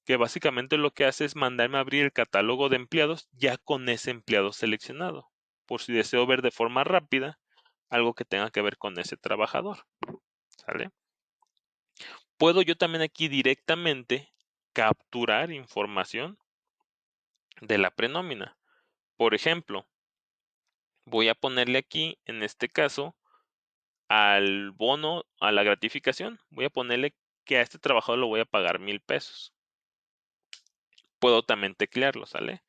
que básicamente lo que hace es mandarme a abrir el catálogo de empleados ya con ese empleado seleccionado, por si deseo ver de forma rápida algo que tenga que ver con ese trabajador. ¿Sale? Puedo yo también aquí directamente capturar información de la prenómina. Por ejemplo, voy a ponerle aquí, en este caso, al bono, a la gratificación, voy a ponerle que a este trabajador lo voy a pagar 1,000 pesos. Puedo también teclearlo, ¿sale?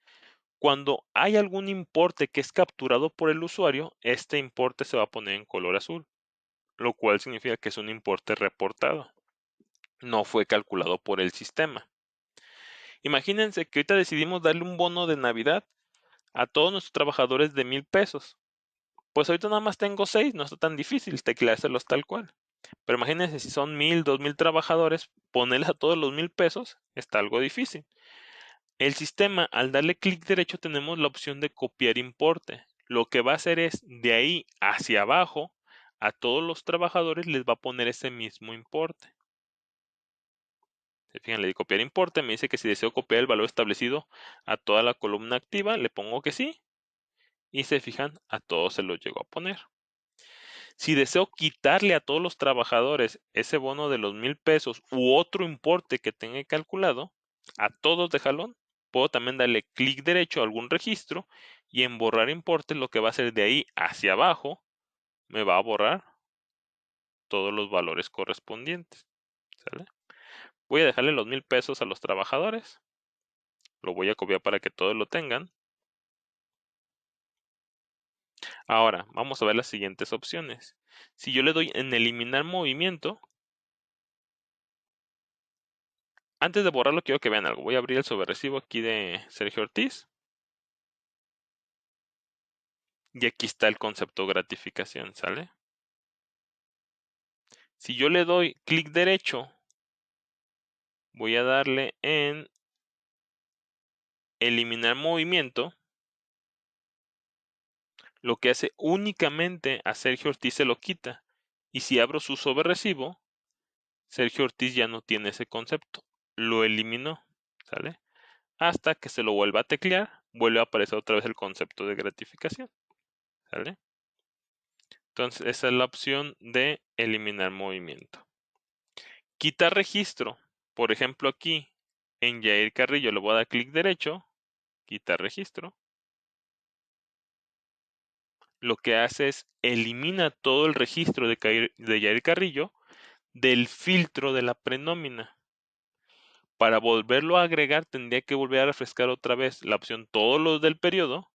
Cuando hay algún importe que es capturado por el usuario, este importe se va a poner en color azul, lo cual significa que es un importe reportado. No fue calculado por el sistema. Imagínense que ahorita decidimos darle un bono de Navidad a todos nuestros trabajadores de 1,000 pesos. Pues ahorita nada más tengo 6, no está tan difícil tecleárselos tal cual. Pero imagínense si son 1,000, 2,000 trabajadores, ponerles a todos los 1,000 pesos está algo difícil. El sistema, al darle clic derecho, tenemos la opción de copiar importe. Lo que va a hacer es de ahí hacia abajo, a todos los trabajadores les va a poner ese mismo importe. Se fijan, le di copiar importe, me dice que si deseo copiar el valor establecido a toda la columna activa, le pongo que sí. Y se fijan, a todos se los llego a poner. Si deseo quitarle a todos los trabajadores ese bono de los 1,000 pesos u otro importe que tenga calculado, a todos de jalón, puedo también darle clic derecho a algún registro y en borrar importes lo que va a hacer de ahí hacia abajo, me va a borrar todos los valores correspondientes. ¿Sale? Voy a dejarle los 1,000 pesos a los trabajadores, lo voy a copiar para que todos lo tengan. Ahora, vamos a ver las siguientes opciones. Si yo le doy en eliminar movimiento, antes de borrarlo quiero que vean algo. Voy a abrir el sobrerecibo aquí de Sergio Ortiz. Y aquí está el concepto gratificación, ¿sale? Si yo le doy clic derecho, voy a darle en eliminar movimiento, lo que hace únicamente a Sergio Ortiz se lo quita. Y si abro su sobrerecibo, Sergio Ortiz ya no tiene ese concepto. Lo eliminó, ¿sale? Hasta que se lo vuelva a teclear, vuelve a aparecer otra vez el concepto de gratificación, ¿sale? Entonces, esa es la opción de eliminar movimiento. Quitar registro. Por ejemplo, aquí en Yair Carrillo le voy a dar clic derecho, quitar registro. Lo que hace es elimina todo el registro de Yair Carrillo del filtro de la prenómina. Para volverlo a agregar tendría que volver a refrescar otra vez la opción todos los del periodo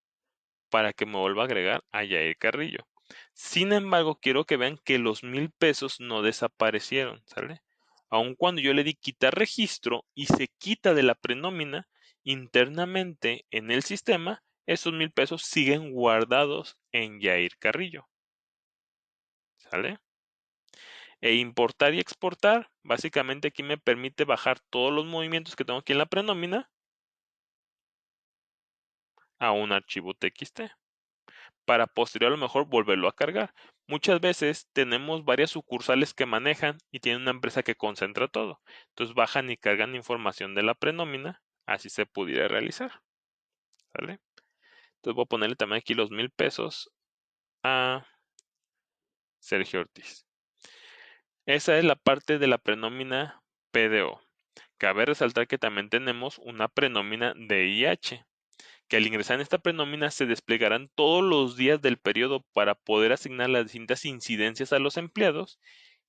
para que me vuelva a agregar a Yair Carrillo. Sin embargo, quiero que vean que los 1,000 pesos no desaparecieron, ¿sale? Aun cuando yo le di quitar registro y se quita de la prenómina, internamente en el sistema, esos 1,000 pesos siguen guardados en Yair Carrillo, ¿sale? E importar y exportar, básicamente aquí me permite bajar todos los movimientos que tengo aquí en la prenómina a un archivo TXT para posterior a lo mejor volverlo a cargar. Muchas veces tenemos varias sucursales que manejan y tienen una empresa que concentra todo. Entonces bajan y cargan información de la prenómina, así se pudiera realizar, ¿vale? Entonces voy a ponerle también aquí los 1,000 pesos a Sergio Ortiz. Esa es la parte de la prenómina PDO. Cabe resaltar que también tenemos una prenómina DIH, que al ingresar en esta prenómina se desplegarán todos los días del periodo para poder asignar las distintas incidencias a los empleados,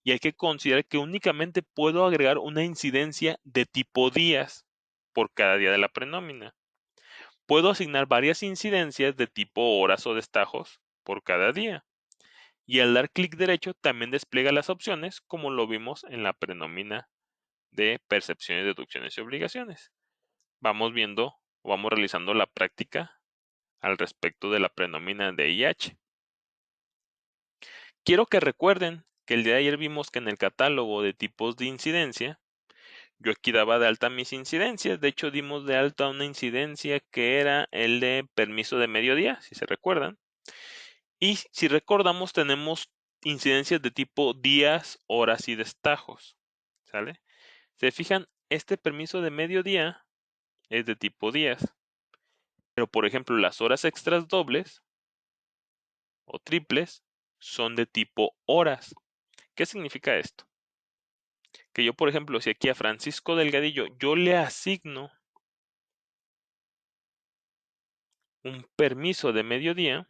y hay que considerar que únicamente puedo agregar una incidencia de tipo días por cada día de la prenómina. Puedo asignar varias incidencias de tipo horas o destajos por cada día. Y al dar clic derecho también despliega las opciones como lo vimos en la prenómina de percepciones, deducciones y obligaciones. Vamos viendo o vamos realizando la práctica al respecto de la prenómina de IH. Quiero que recuerden que el día de ayer vimos que en el catálogo de tipos de incidencia, yo aquí daba de alta mis incidencias. De hecho, dimos de alta una incidencia que era el de permiso de mediodía, si se recuerdan. Y si recordamos, tenemos incidencias de tipo días, horas y destajos, ¿sale? Se fijan, este permiso de mediodía es de tipo días. Pero, por ejemplo, las horas extras dobles o triples son de tipo horas. ¿Qué significa esto? Que yo, por ejemplo, si aquí a Francisco Delgadillo yo le asigno un permiso de mediodía,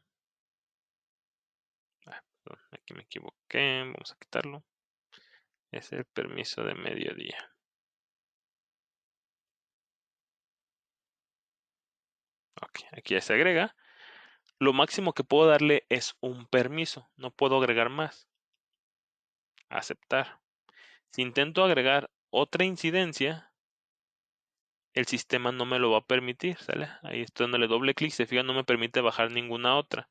perdón, aquí me equivoqué, vamos a quitarlo, es el permiso de mediodía. Ok, aquí ya se agrega. Lo máximo que puedo darle es un permiso, no puedo agregar más. Aceptar. Si intento agregar otra incidencia, el sistema no me lo va a permitir, ¿sale? Ahí estoy dándole doble clic, se fijan, no me permite bajar ninguna otra.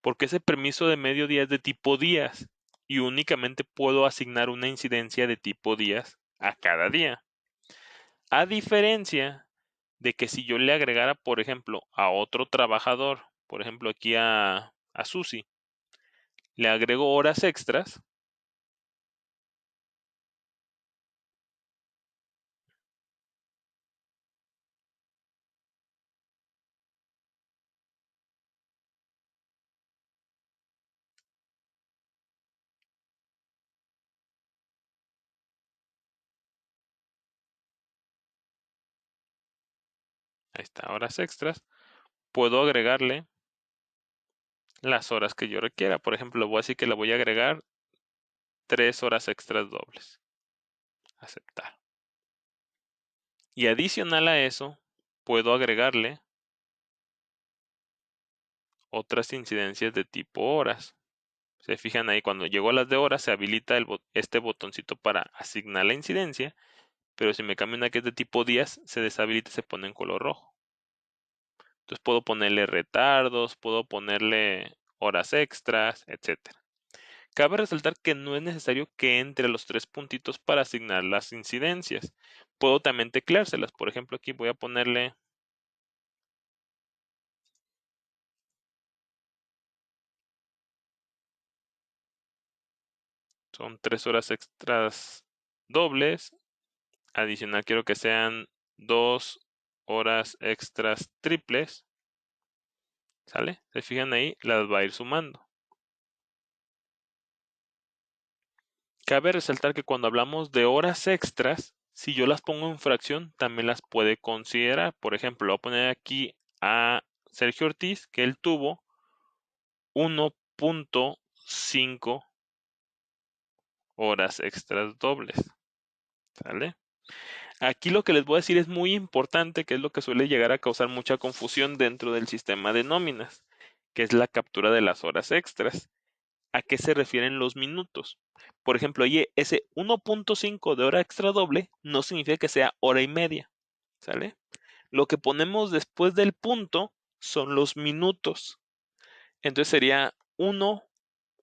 Porque ese permiso de mediodía es de tipo días y únicamente puedo asignar una incidencia de tipo días a cada día. A diferencia de que si yo le agregara, por ejemplo, a otro trabajador, por ejemplo aquí a Susi, le agrego horas extras, ahí está, horas extras, puedo agregarle las horas que yo requiera. Por ejemplo, voy a decir que le voy a agregar 3 horas extras dobles. Aceptar. Y adicional a eso, puedo agregarle otras incidencias de tipo horas. Se fijan ahí, cuando llego a las de horas se habilita este botoncito para asignar la incidencia, pero si me cambio una que es de tipo días, se deshabilita y se pone en color rojo. Entonces puedo ponerle retardos, puedo ponerle horas extras, etc. Cabe resaltar que no es necesario que entre los 3 puntitos para asignar las incidencias. Puedo también tecleárselas. Por ejemplo, aquí voy a ponerle Son 3 horas extras dobles. Adicional quiero que sean 2 horas extras triples. ¿Sale? Se fijan ahí, las va a ir sumando. Cabe resaltar que cuando hablamos de horas extras, si yo las pongo en fracción, también las puede considerar. Por ejemplo, voy a poner aquí a Sergio Ortiz, que él tuvo 1.5 horas extras dobles. ¿Sale? Aquí lo que les voy a decir es muy importante, que es lo que suele llegar a causar mucha confusión dentro del sistema de nóminas, que es la captura de las horas extras. ¿A qué se refieren los minutos? Por ejemplo, oye, ese 1.5 de hora extra doble no significa que sea hora y media, ¿sale? Lo que ponemos después del punto son los minutos. Entonces sería 1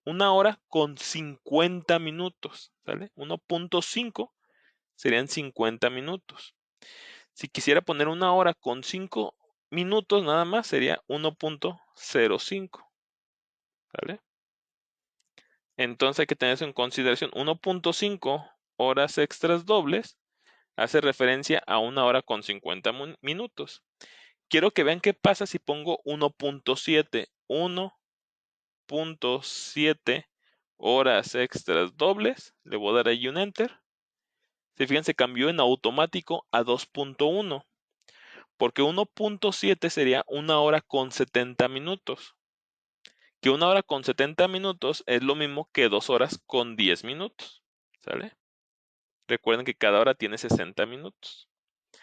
hora con 50 minutos, ¿sale? 1.5 serían 50 minutos. Si quisiera poner 1 hora con 5 minutos nada más, sería 1.05, ¿sale? Entonces hay que tener eso en consideración. 1.5 horas extras dobles hace referencia a 1 hora con 50 minutos. Quiero que vean qué pasa si pongo 1.7. 1.7 horas extras dobles. Le voy a dar ahí un enter. Si fijan, se cambió en automático a 2.1. Porque 1.7 sería 1 hora con 70 minutos. Que 1 hora con 70 minutos es lo mismo que 2 horas con 10 minutos. ¿Sale? Recuerden que cada hora tiene 60 minutos.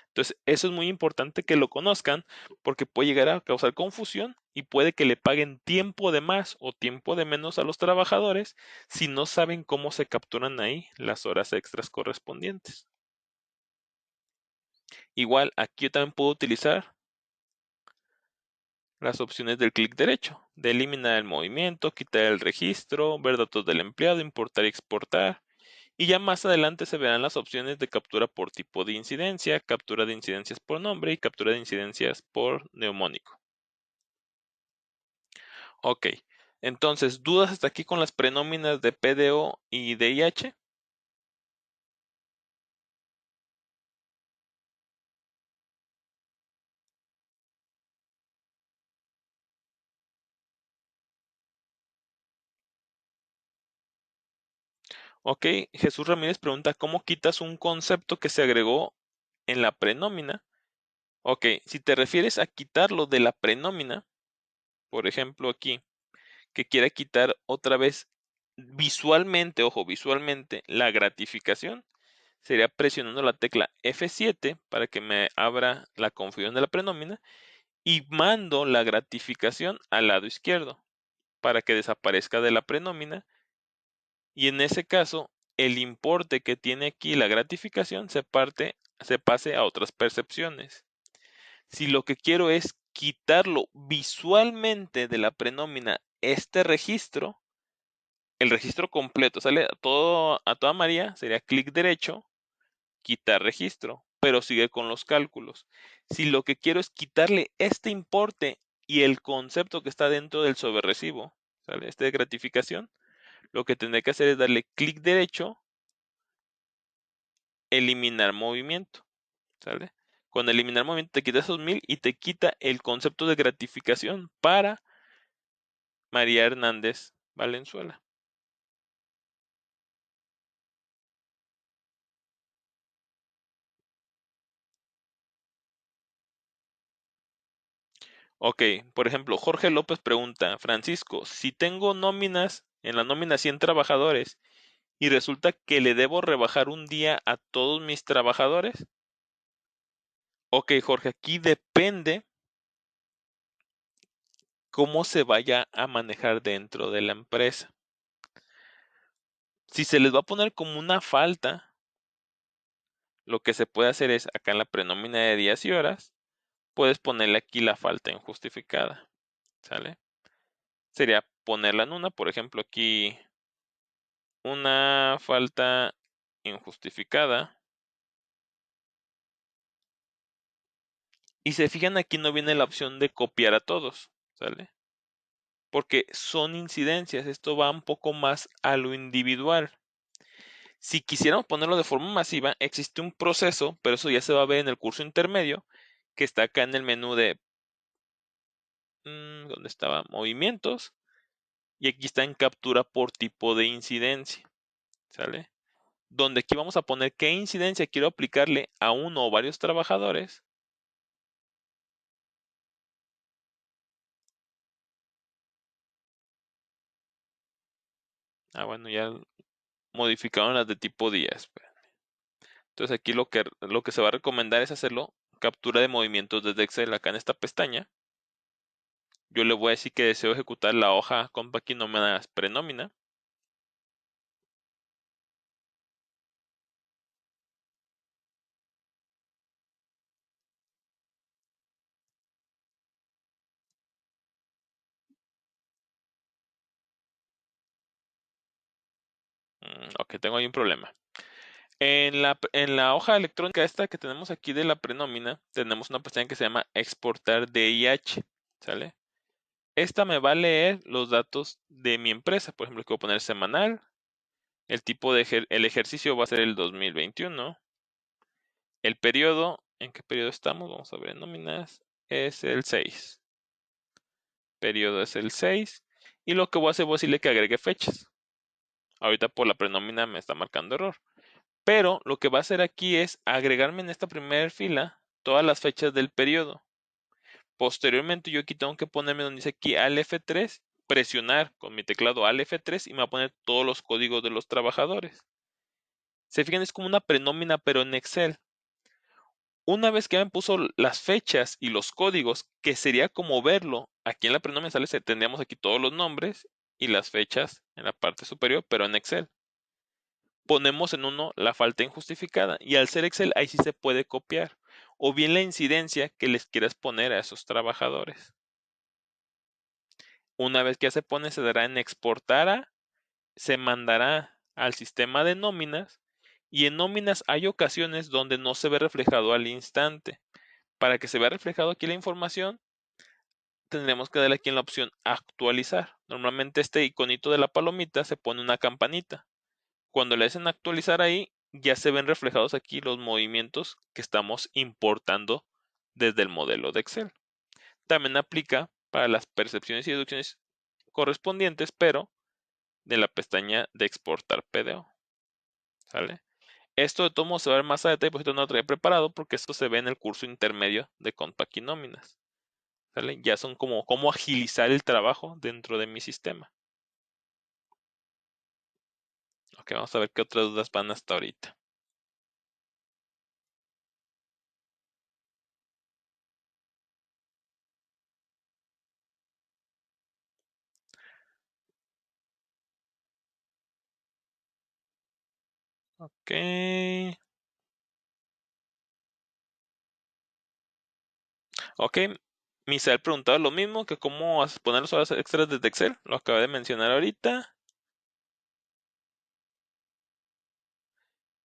Entonces, eso es muy importante que lo conozcan porque puede llegar a causar confusión y puede que le paguen tiempo de más o tiempo de menos a los trabajadores si no saben cómo se capturan ahí las horas extras correspondientes. Igual, aquí yo también puedo utilizar las opciones del clic derecho, de eliminar el movimiento, quitar el registro, ver datos del empleado, importar y exportar. Y ya más adelante se verán las opciones de captura por tipo de incidencia, captura de incidencias por nombre y captura de incidencias por neumónico. Ok, entonces, ¿dudas hasta aquí con las prenóminas de PDO y DIH? Ok, Jesús Ramírez pregunta, ¿cómo quitas un concepto que se agregó en la prenómina? Ok, si te refieres a quitarlo de la prenómina, por ejemplo aquí, que quiera quitar otra vez visualmente, ojo, visualmente, la gratificación, sería presionando la tecla F7 para que me abra la configuración de la prenómina y mando la gratificación al lado izquierdo para que desaparezca de la prenómina y en ese caso el importe que tiene aquí la gratificación se pase a otras percepciones. Si lo que quiero es quitarlo visualmente de la prenómina este registro, el registro completo, sale a toda María, sería clic derecho, quitar registro, pero sigue con los cálculos. Si lo que quiero es quitarle este importe y el concepto que está dentro del sobrerecibo, ¿sale? Este de gratificación, lo que tendré que hacer es darle clic derecho, eliminar movimiento, ¿sale? Con eliminar movimiento te quita esos 1000 y te quita el concepto de gratificación para María Hernández Valenzuela. Ok, por ejemplo, Jorge López pregunta, Francisco, si tengo nóminas, en la nómina 100 trabajadores y resulta que le debo rebajar un día a todos mis trabajadores. Ok, Jorge, aquí depende cómo se vaya a manejar dentro de la empresa. Si se les va a poner como una falta, lo que se puede hacer es, acá en la prenómina de días y horas, puedes ponerle aquí la falta injustificada, ¿sale? Sería ponerla en una, por ejemplo, aquí una falta injustificada. Y se fijan, aquí no viene la opción de copiar a todos, ¿sale? Porque son incidencias, esto va un poco más a lo individual. Si quisiéramos ponerlo de forma masiva, existe un proceso, pero eso ya se va a ver en el curso intermedio, que está acá en el menú de, ¿dónde estaba? Movimientos, y aquí está en captura por tipo de incidencia, ¿sale? Donde aquí vamos a poner qué incidencia quiero aplicarle a uno o varios trabajadores. Bueno, ya modificaron las de tipo día. Entonces aquí lo que se va a recomendar es hacerlo captura de movimientos desde Excel acá en esta pestaña. Yo le voy a decir que deseo ejecutar la hoja con paquinóminas prenómina. Ok, tengo ahí un problema. En la hoja electrónica esta que tenemos aquí de la prenómina, tenemos una pestaña que se llama exportar DIH, ¿sale? Esta me va a leer los datos de mi empresa. Por ejemplo, que voy a poner semanal. El tipo de el ejercicio va a ser el 2021. El periodo, ¿en qué periodo estamos? Vamos a ver en nóminas. Es el 6. Periodo es el 6. Y lo que voy a hacer, voy a decirle que agregue fechas. Ahorita por la prenómina me está marcando error. Pero lo que va a hacer aquí es agregarme en esta primera fila todas las fechas del periodo. Posteriormente yo aquí tengo que ponerme donde dice aquí al F3, presionar con mi teclado al F3 y me va a poner todos los códigos de los trabajadores. Se fijan, es como una prenómina pero en Excel. Una vez que ya me puso las fechas y los códigos, que sería como verlo, aquí en la prenómina sale, tendríamos aquí todos los nombres y las fechas en la parte superior, pero en Excel. Ponemos en uno la falta injustificada y al ser Excel ahí sí se puede copiar o bien la incidencia que les quieras poner a esos trabajadores. Una vez que ya se pone, se dará en exportar a, se mandará al sistema de nóminas y en nóminas hay ocasiones donde no se ve reflejado al instante. Para que se vea reflejado aquí la información, tendremos que darle aquí en la opción actualizar. Normalmente este iconito de la palomita se pone una campanita. Cuando le hacen actualizar ahí, ya se ven reflejados aquí los movimientos que estamos importando desde el modelo de Excel. También aplica para las percepciones y deducciones correspondientes, pero de la pestaña de exportar PDO. ¿Sale? Esto de todo modo se va a ver más a detalle, porque esto no lo traía preparado, porque esto se ve en el curso intermedio de Compact y Nóminas. ¿Sale? Ya son como cómo agilizar el trabajo dentro de mi sistema. Ok, vamos a ver qué otras dudas van hasta ahorita. Ok. Ok. Misael preguntaba lo mismo, que cómo poner las horas extras desde Excel. Lo acabé de mencionar ahorita.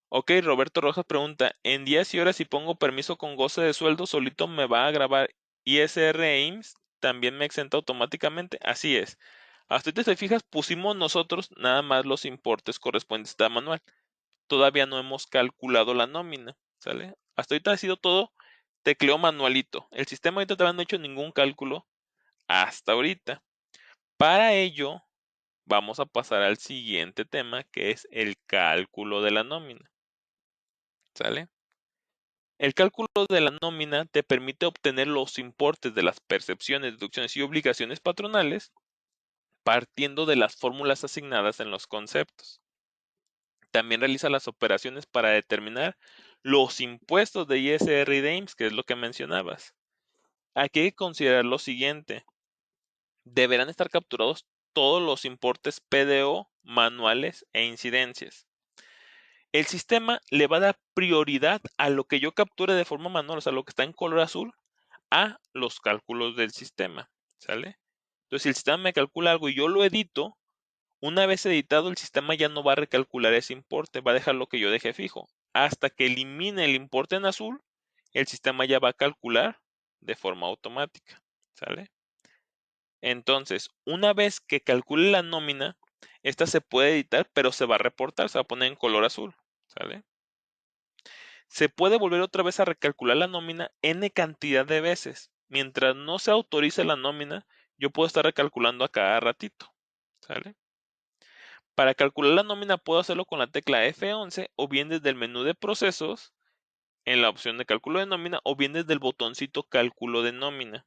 Ok, Roberto Rojas pregunta, en días y horas si pongo permiso con goce de sueldo, solito me va a grabar ISR e IMSS, también me exenta automáticamente. Así es. Hasta ahorita, si te fijas, pusimos nosotros nada más los importes correspondientes a manual. Todavía no hemos calculado la nómina, ¿sale? Hasta ahorita ha sido todo tecleo manualito. El sistema ahorita todavía no ha hecho ningún cálculo hasta ahorita. Para ello, vamos a pasar al siguiente tema, que es el cálculo de la nómina, ¿sale? El cálculo de la nómina te permite obtener los importes de las percepciones, deducciones y obligaciones patronales partiendo de las fórmulas asignadas en los conceptos. También realiza las operaciones para determinar los impuestos de ISR y de IMSS, que es lo que mencionabas. Aquí hay que considerar lo siguiente. Deberán estar capturados todos los importes PDO, manuales e incidencias. El sistema le va a dar prioridad a lo que yo capture de forma manual, o sea, lo que está en color azul, a los cálculos del sistema, ¿sale? Entonces, si el sistema me calcula algo y yo lo edito, una vez editado, el sistema ya no va a recalcular ese importe, va a dejar lo que yo deje fijo. Hasta que elimine el importe en azul, el sistema ya va a calcular de forma automática, ¿sale? Entonces, una vez que calcule la nómina, Esta se puede editar, pero se va a reportar, se va a poner en color azul, ¿sale? Se puede volver otra vez a recalcular la nómina n cantidad de veces. Mientras no se autorice la nómina, yo puedo estar recalculando a cada ratito, ¿sale? Para calcular la nómina puedo hacerlo con la tecla F11 o bien desde el menú de procesos en la opción de cálculo de nómina o bien desde el botoncito cálculo de nómina.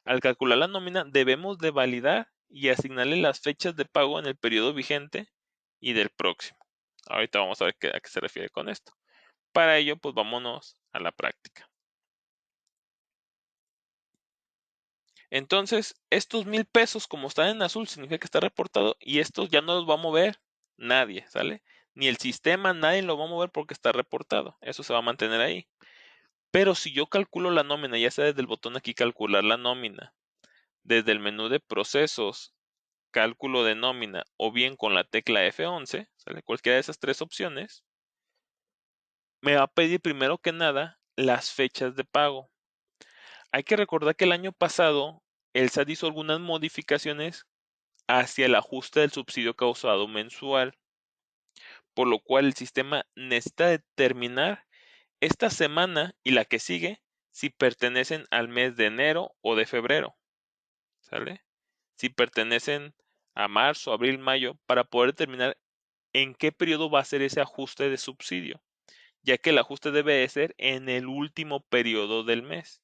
Al calcular la nómina debemos de validar y asignarle las fechas de pago en el periodo vigente y del próximo. Ahorita vamos a ver a qué se refiere con esto. Para ello, pues vámonos a la práctica. Entonces, estos 1,000 pesos, como están en azul, significa que está reportado y estos ya no los va a mover nadie, ¿sale? Ni el sistema, nadie lo va a mover porque está reportado. Eso se va a mantener ahí. Pero si yo calculo la nómina, ya sea desde el botón aquí calcular la nómina, desde el menú de procesos, cálculo de nómina o bien con la tecla F11, ¿sale? Cualquiera de esas tres opciones, me va a pedir primero que nada las fechas de pago. Hay que recordar que el año pasado el SAT hizo algunas modificaciones hacia el ajuste del subsidio causado mensual, por lo cual el sistema necesita determinar esta semana y la que sigue si pertenecen al mes de enero o de febrero, ¿sale? Si pertenecen a marzo, abril, mayo, para poder determinar en qué periodo va a ser ese ajuste de subsidio, ya que el ajuste debe de ser en el último periodo del mes.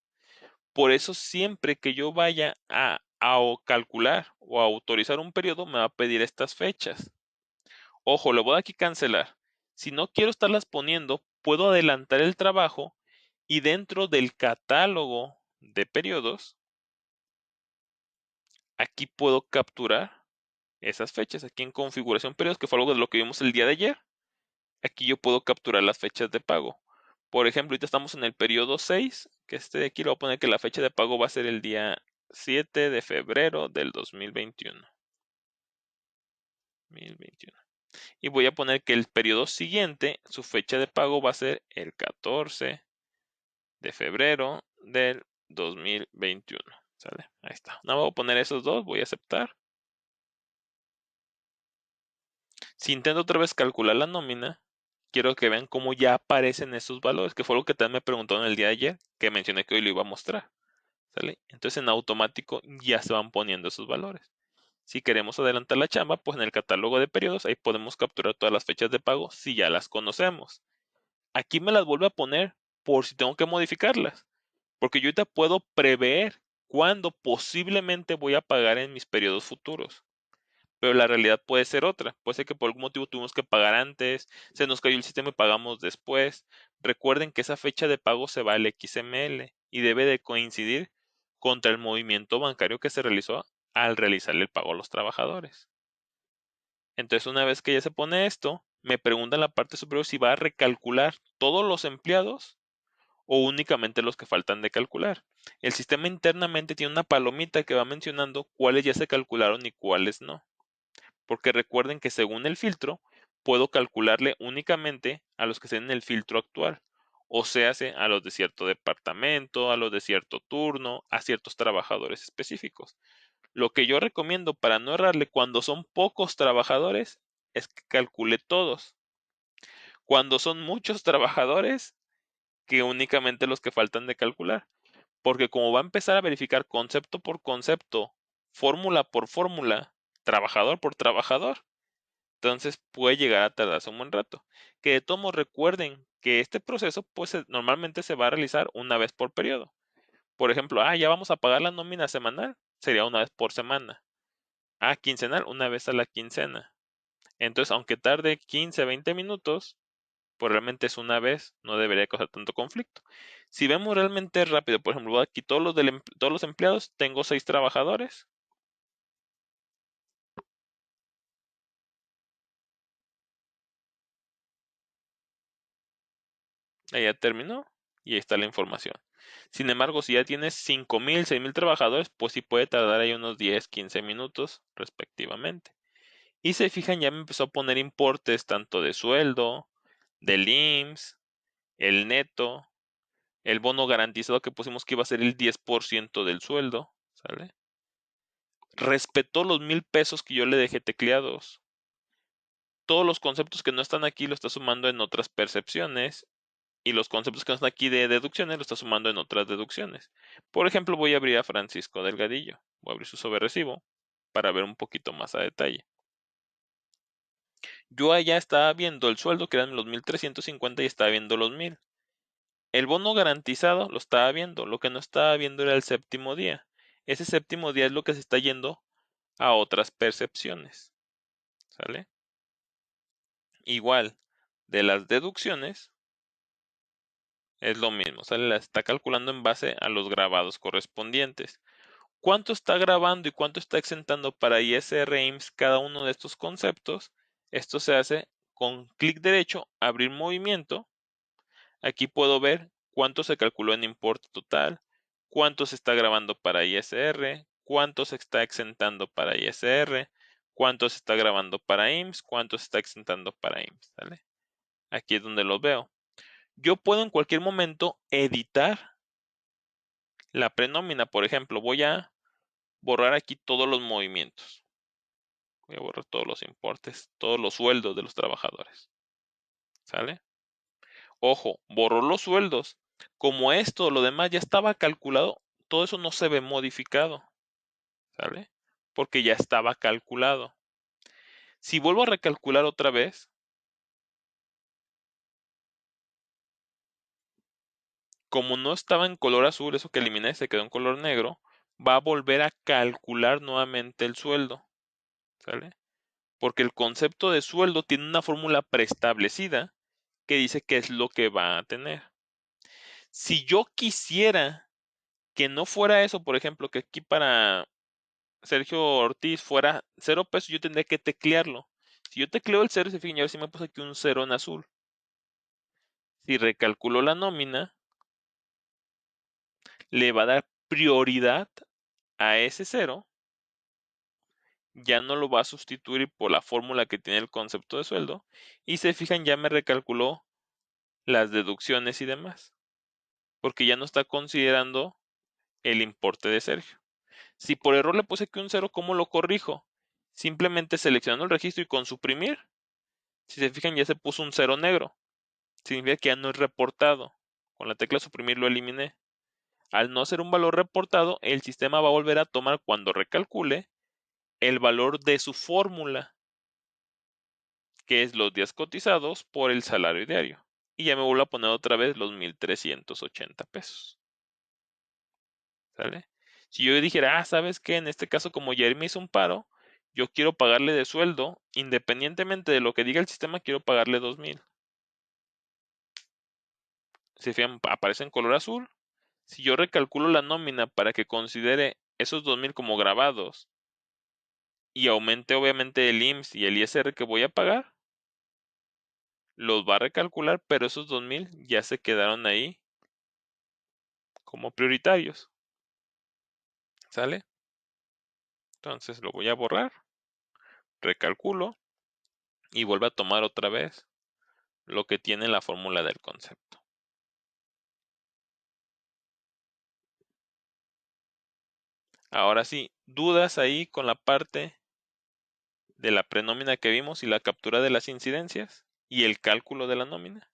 Por eso siempre que yo vaya a calcular o a autorizar un periodo, me va a pedir estas fechas. Ojo, le voy a aquí cancelar. Si no quiero estarlas poniendo, puedo adelantar el trabajo y dentro del catálogo de periodos, aquí puedo capturar esas fechas. Aquí en configuración periodos, que fue algo de lo que vimos el día de ayer, aquí yo puedo capturar las fechas de pago. Por ejemplo, ahorita estamos en el periodo 6, que este de aquí le voy a poner que la fecha de pago va a ser el día 7 de febrero del 2021. Y voy a poner que el periodo siguiente, su fecha de pago va a ser el 14 de febrero del 2021. ¿Sale? Ahí está. No voy a poner esos dos, voy a aceptar. Si intento otra vez calcular la nómina, quiero que vean cómo ya aparecen esos valores, que fue lo que también me preguntaron el día de ayer, que mencioné que hoy lo iba a mostrar. ¿Sale? Entonces en automático ya se van poniendo esos valores. Si queremos adelantar la chamba, pues en el catálogo de periodos ahí podemos capturar todas las fechas de pago si ya las conocemos. Aquí me las vuelve a poner por si tengo que modificarlas, porque yo ahorita puedo prever cuándo posiblemente voy a pagar en mis periodos futuros. Pero la realidad puede ser otra. Puede ser que por algún motivo tuvimos que pagar antes, se nos cayó el sistema y pagamos después. Recuerden que esa fecha de pago se va al XML y debe de coincidir contra el movimiento bancario que se realizó al realizarle el pago a los trabajadores. Entonces, una vez que ya se pone esto, me pregunta en la parte superior si va a recalcular todos los empleados o únicamente los que faltan de calcular. El sistema internamente tiene una palomita que va mencionando cuáles ya se calcularon y cuáles no. Porque recuerden que según el filtro, puedo calcularle únicamente a los que estén en el filtro actual. O sea, a los de cierto departamento, a los de cierto turno, a ciertos trabajadores específicos. Lo que yo recomiendo para no errarle cuando son pocos trabajadores es que calcule todos. Cuando son muchos trabajadores, que únicamente los que faltan de calcular. Porque como va a empezar a verificar concepto por concepto, fórmula por fórmula, trabajador por trabajador, entonces puede llegar a tardarse un buen rato. Que de todos modos recuerden que este proceso pues normalmente se va a realizar una vez por periodo. Por ejemplo, ya vamos a pagar la nómina semanal, sería una vez por semana. Quincenal, una vez a la quincena. Entonces, aunque tarde 15, 20 minutos, pues realmente es una vez, no debería causar tanto conflicto. Si vemos realmente rápido, por ejemplo, aquí todos los empleados, tengo 6 trabajadores. Ahí ya terminó y ahí está la información. Sin embargo, si ya tienes 5,000, 6,000 trabajadores, pues sí puede tardar ahí unos 10, 15 minutos respectivamente. Y se fijan, ya me empezó a poner importes tanto de sueldo, del IMSS, el neto, el bono garantizado que pusimos que iba a ser el 10% del sueldo, ¿sale? respetó los 1,000 pesos que yo le dejé tecleados. Todos los conceptos que no están aquí lo está sumando en otras percepciones y los conceptos que no están aquí de deducciones lo está sumando en otras deducciones. Por ejemplo, voy a abrir a Francisco Delgadillo. Voy a abrir su sobrerecibo para ver un poquito más a detalle. Yo allá estaba viendo el sueldo, que eran los 1,350, y estaba viendo los 1,000. El bono garantizado lo estaba viendo, lo que no estaba viendo era el séptimo día. Ese séptimo día es lo que se está yendo a otras percepciones. ¿Sale? Igual, de las deducciones es lo mismo, ¿sale? La está calculando en base a los grabados correspondientes. ¿Cuánto está grabando y cuánto está exentando para ISR IMSS cada uno de estos conceptos? Esto se hace con clic derecho, abrir movimiento. Aquí puedo ver cuánto se calculó en importe total, cuánto se está grabando para ISR, cuánto se está exentando para ISR, cuánto se está grabando para IMSS, cuánto se está exentando para IMSS. ¿Sale? Aquí es donde lo veo. Yo puedo en cualquier momento editar la prenómina. Por ejemplo, voy a borrar aquí todos los movimientos. Voy a borrar todos los importes, todos los sueldos de los trabajadores. ¿Sale? Ojo, borró los sueldos. Como esto, lo demás ya estaba calculado, todo eso no se ve modificado. ¿Sale? Porque ya estaba calculado. Si vuelvo a recalcular otra vez, como no estaba en color azul, eso que eliminé se quedó en color negro, va a volver a calcular nuevamente el sueldo. ¿Sale? Porque el concepto de sueldo tiene una fórmula preestablecida que dice qué es lo que va a tener. Si yo quisiera que no fuera eso, por ejemplo, que aquí para Sergio Ortiz fuera 0 pesos, yo tendría que teclearlo. Si yo tecleo el 0, se fijan, y a ver si me puse aquí un 0 en azul. Si recalculo la nómina, le va a dar prioridad a ese 0, ya no lo va a sustituir por la fórmula que tiene el concepto de sueldo, y se fijan, ya me recalculó las deducciones y demás, porque ya no está considerando el importe de Sergio. Si por error le puse aquí un 0, ¿cómo lo corrijo? Simplemente seleccionando el registro y con suprimir. Si se fijan, ya se puso un 0 negro. Significa que ya no es reportado. Con la tecla suprimir lo eliminé. Al no ser un valor reportado, el sistema va a volver a tomar cuando recalcule el valor de su fórmula, que es los días cotizados por el salario diario. Y ya me vuelvo a poner otra vez los 1,380 pesos. ¿Sale? Si yo dijera, ¿sabes qué? En este caso, como Jair me hizo un paro, yo quiero pagarle de sueldo, independientemente de lo que diga el sistema, quiero pagarle 2,000. Si fijan, aparece en color azul. Si yo recalculo la nómina para que considere esos 2,000 como grabados y aumente obviamente el IMSS y el ISR que voy a pagar, los va a recalcular, pero esos 2,000 ya se quedaron ahí como prioritarios. ¿Sale? Entonces lo voy a borrar, recalculo y vuelvo a tomar otra vez lo que tiene la fórmula del concepto. Ahora sí, dudas ahí con la parte de la prenómina que vimos y la captura de las incidencias y el cálculo de la nómina.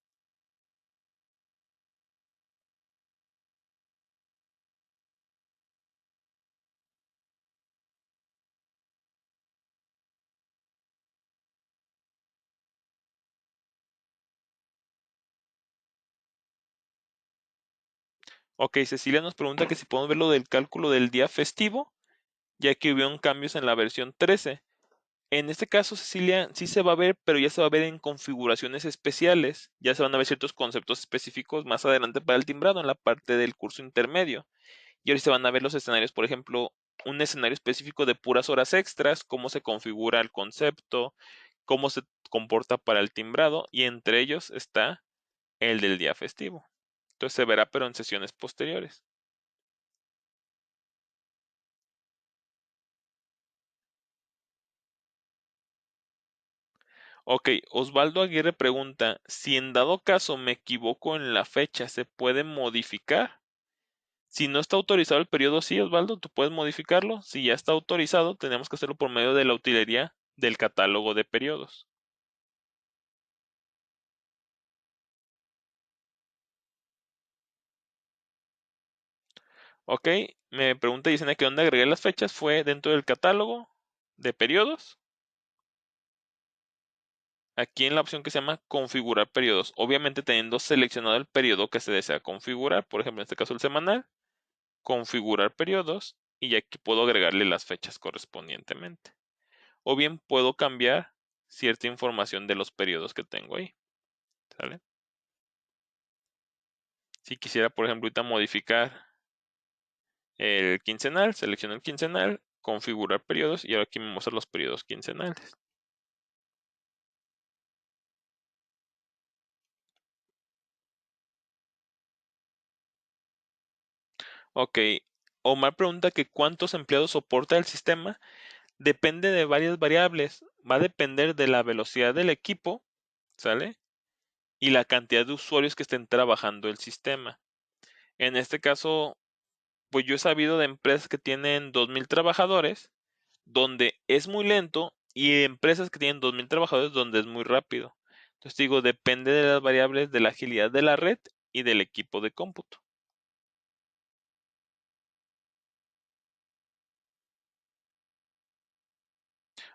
Ok, Cecilia nos pregunta que si podemos ver lo del cálculo del día festivo, ya que hubieron cambios en la versión 13. En este caso, Cecilia, sí se va a ver, pero ya se va a ver en configuraciones especiales. Ya se van a ver ciertos conceptos específicos más adelante para el timbrado en la parte del curso intermedio. Y ahora se van a ver los escenarios, por ejemplo, un escenario específico de puras horas extras, cómo se configura el concepto, cómo se comporta para el timbrado, y entre ellos está el del día festivo. Entonces se verá, pero en sesiones posteriores. Ok, Osvaldo Aguirre pregunta, si en dado caso me equivoco en la fecha, ¿se puede modificar? Si no está autorizado el periodo, sí, Osvaldo, tú puedes modificarlo. Si ya está autorizado, tenemos que hacerlo por medio de la utilería del catálogo de periodos. Ok, me pregunta Yesenia que dónde agregué las fechas. Fue dentro del catálogo de periodos, aquí en la opción que se llama configurar periodos. Obviamente teniendo seleccionado el periodo que se desea configurar, por ejemplo, en este caso el semanal, configurar periodos y aquí puedo agregarle las fechas correspondientemente. O bien puedo cambiar cierta información de los periodos que tengo ahí. ¿Sale? Si quisiera, por ejemplo, ahorita modificar el quincenal, selecciono el quincenal, configurar periodos y ahora aquí me muestra los periodos quincenales. Ok, Omar pregunta que cuántos empleados soporta el sistema. Depende de varias variables. Va a depender de la velocidad del equipo, ¿sale? Y la cantidad de usuarios que estén trabajando el sistema. En este caso, pues yo he sabido de empresas que tienen 2000 trabajadores, donde es muy lento, y empresas que tienen 2000 trabajadores, donde es muy rápido. Entonces digo, depende de las variables de la agilidad de la red y del equipo de cómputo.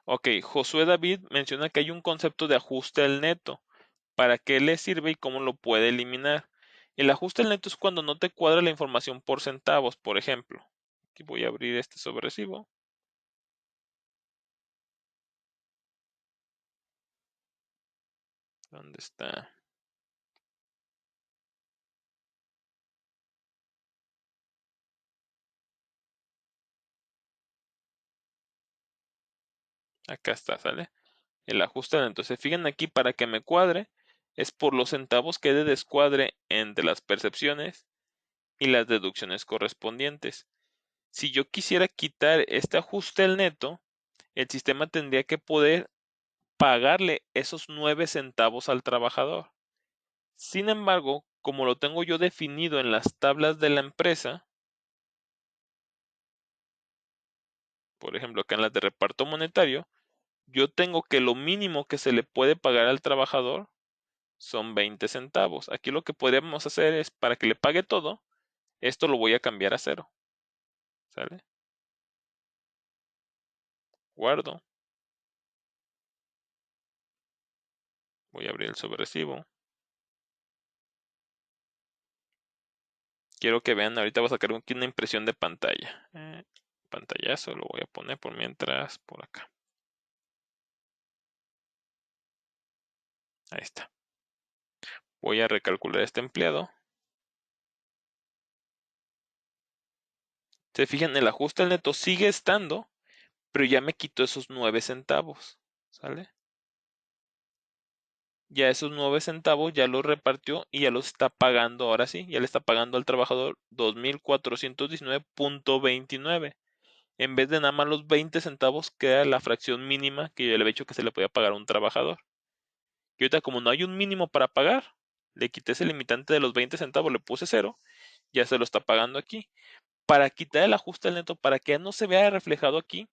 Ok, Josué David menciona que hay un concepto de ajuste al neto. ¿Para qué le sirve y cómo lo puede eliminar? El ajuste al neto es cuando no te cuadra la información por centavos, por ejemplo. Aquí voy a abrir este sobrecibo. ¿Dónde está? Acá está, ¿sale? El ajuste al neto. Se fijan aquí, para que me cuadre, es por los centavos que hay de descuadre entre las percepciones y las deducciones correspondientes. Si yo quisiera quitar este ajuste al neto, el sistema tendría que poder pagarle esos 9 centavos al trabajador. Sin embargo, como lo tengo yo definido en las tablas de la empresa, por ejemplo, acá en las de reparto monetario, yo tengo que lo mínimo que se le puede pagar al trabajador son 20 centavos. Aquí lo que podríamos hacer es, para que le pague todo, esto lo voy a cambiar a cero. ¿Sale? Guardo. Voy a abrir el sobrecibo. Quiero que vean, ahorita voy a sacar aquí una impresión de pantalla. Pantallazo lo voy a poner por mientras por acá. Ahí está. Voy a recalcular este empleado. Se fijan, el ajuste al neto sigue estando, pero ya me quitó esos 9 centavos. ¿Sale? Ya esos 9 centavos ya los repartió y ya los está pagando ahora sí. Ya le está pagando al trabajador 2419.29. En vez de nada más los 20 centavos, queda la fracción mínima que yo le había dicho que se le podía pagar a un trabajador. Y ahorita, como no hay un mínimo para pagar, le quité ese limitante de los 20 centavos, le puse cero, ya se lo está pagando aquí. Para quitar el ajuste al neto, para que ya no se vea reflejado aquí,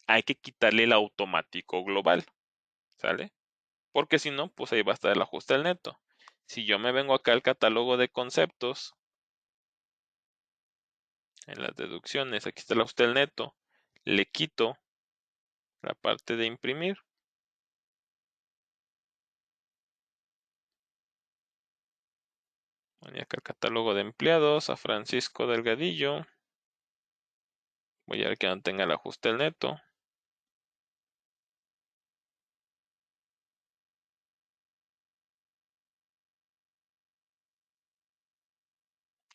hay que quitarle el automático global, ¿sale? Porque si no, pues ahí va a estar el ajuste al neto. Si yo me vengo acá al catálogo de conceptos, en las deducciones, aquí está el ajuste al neto, le quito la parte de imprimir. Voy acá al catálogo de empleados, a Francisco Delgadillo. Voy a ver que no tenga el ajuste al neto.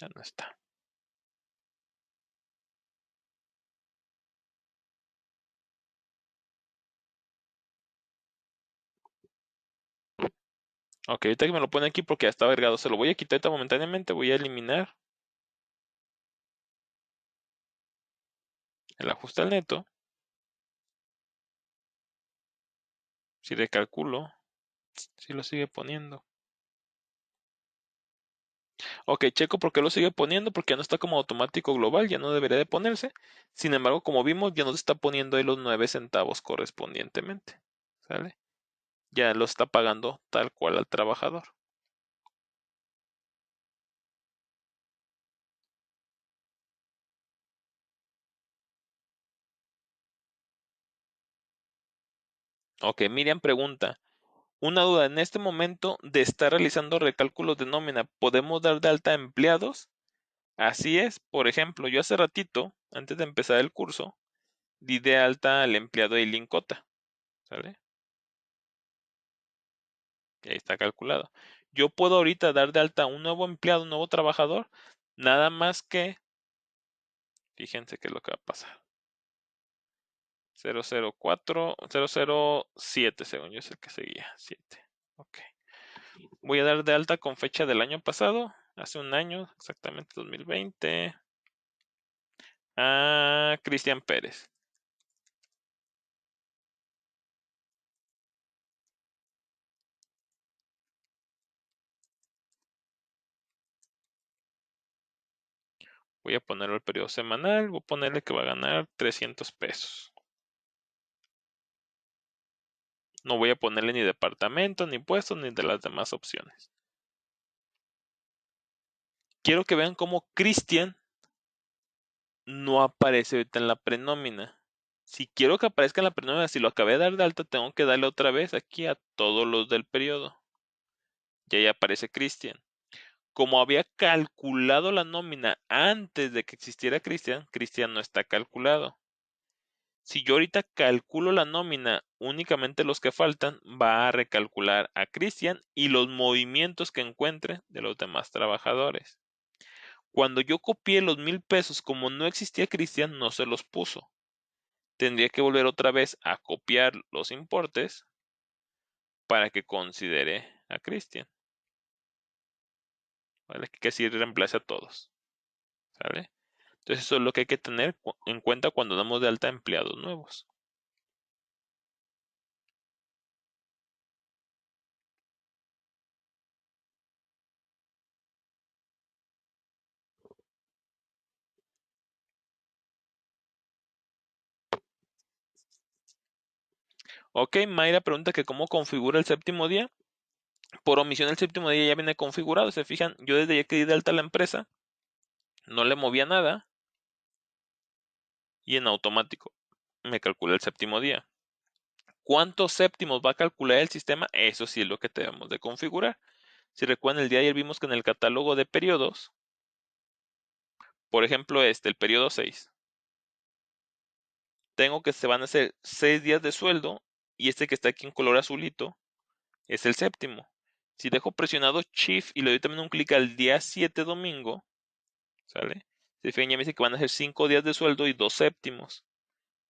Ya no está. Ok, ahorita que me lo pone aquí porque ya está agregado, se lo voy a quitar ahorita momentáneamente, voy a eliminar el ajuste al neto. Si recalculo, si lo sigue poniendo. Ok, checo por qué lo sigue poniendo, porque ya no está como automático global, ya no debería de ponerse. Sin embargo, como vimos, ya nos está poniendo ahí los 9 centavos correspondientemente. ¿Sale? Ya lo está pagando tal cual al trabajador. Ok, Miriam pregunta, una duda, en este momento de estar realizando recálculos de nómina, ¿podemos dar de alta a empleados? Así es, por ejemplo, yo hace ratito, antes de empezar el curso, di de alta al empleado de Lincota, ¿sale? Y ahí está calculado. Yo puedo ahorita dar de alta a un nuevo empleado, un nuevo trabajador, nada más que, fíjense qué es lo que va a pasar. 004, 007, según yo es el que seguía, 7. Ok. Voy a dar de alta con fecha del año pasado, hace un año, exactamente 2020, a Cristian Pérez. Voy a ponerlo el periodo semanal, voy a ponerle que va a ganar 300 pesos. No voy a ponerle ni departamento, ni puesto, ni de las demás opciones. Quiero que vean cómo Cristian no aparece ahorita en la prenómina. Si quiero que aparezca en la prenómina, si lo acabé de dar de alta, tengo que darle otra vez aquí a todos los del periodo. Y ahí aparece Cristian. Como había calculado la nómina antes de que existiera Cristian, Cristian no está calculado. Si yo ahorita calculo la nómina, únicamente los que faltan, va a recalcular a Cristian y los movimientos que encuentre de los demás trabajadores. Cuando yo copié los 1,000 pesos, como no existía Cristian, no se los puso. Tendría que volver otra vez a copiar los importes para que considere a Cristian. ¿Vale? Que así reemplace a todos. ¿Sale? Entonces eso es lo que hay que tener en cuenta cuando damos de alta empleados nuevos. Ok, Mayra pregunta que cómo configura el séptimo día. Por omisión el séptimo día ya viene configurado. Se fijan, yo desde ya que di de alta la empresa, no le movía nada y en automático me calcula el séptimo día. ¿Cuántos séptimos va a calcular el sistema? Eso sí es lo que debemos de configurar. Si recuerdan, el día de ayer vimos que en el catálogo de periodos, por ejemplo el periodo 6, tengo que se van a hacer 6 días de sueldo y este que está aquí en color azulito es el séptimo. Si dejo presionado Shift y le doy también un clic al día 7 domingo, ¿sale? Se fijan, ya me dice que van a ser 5 días de sueldo y 2 séptimos.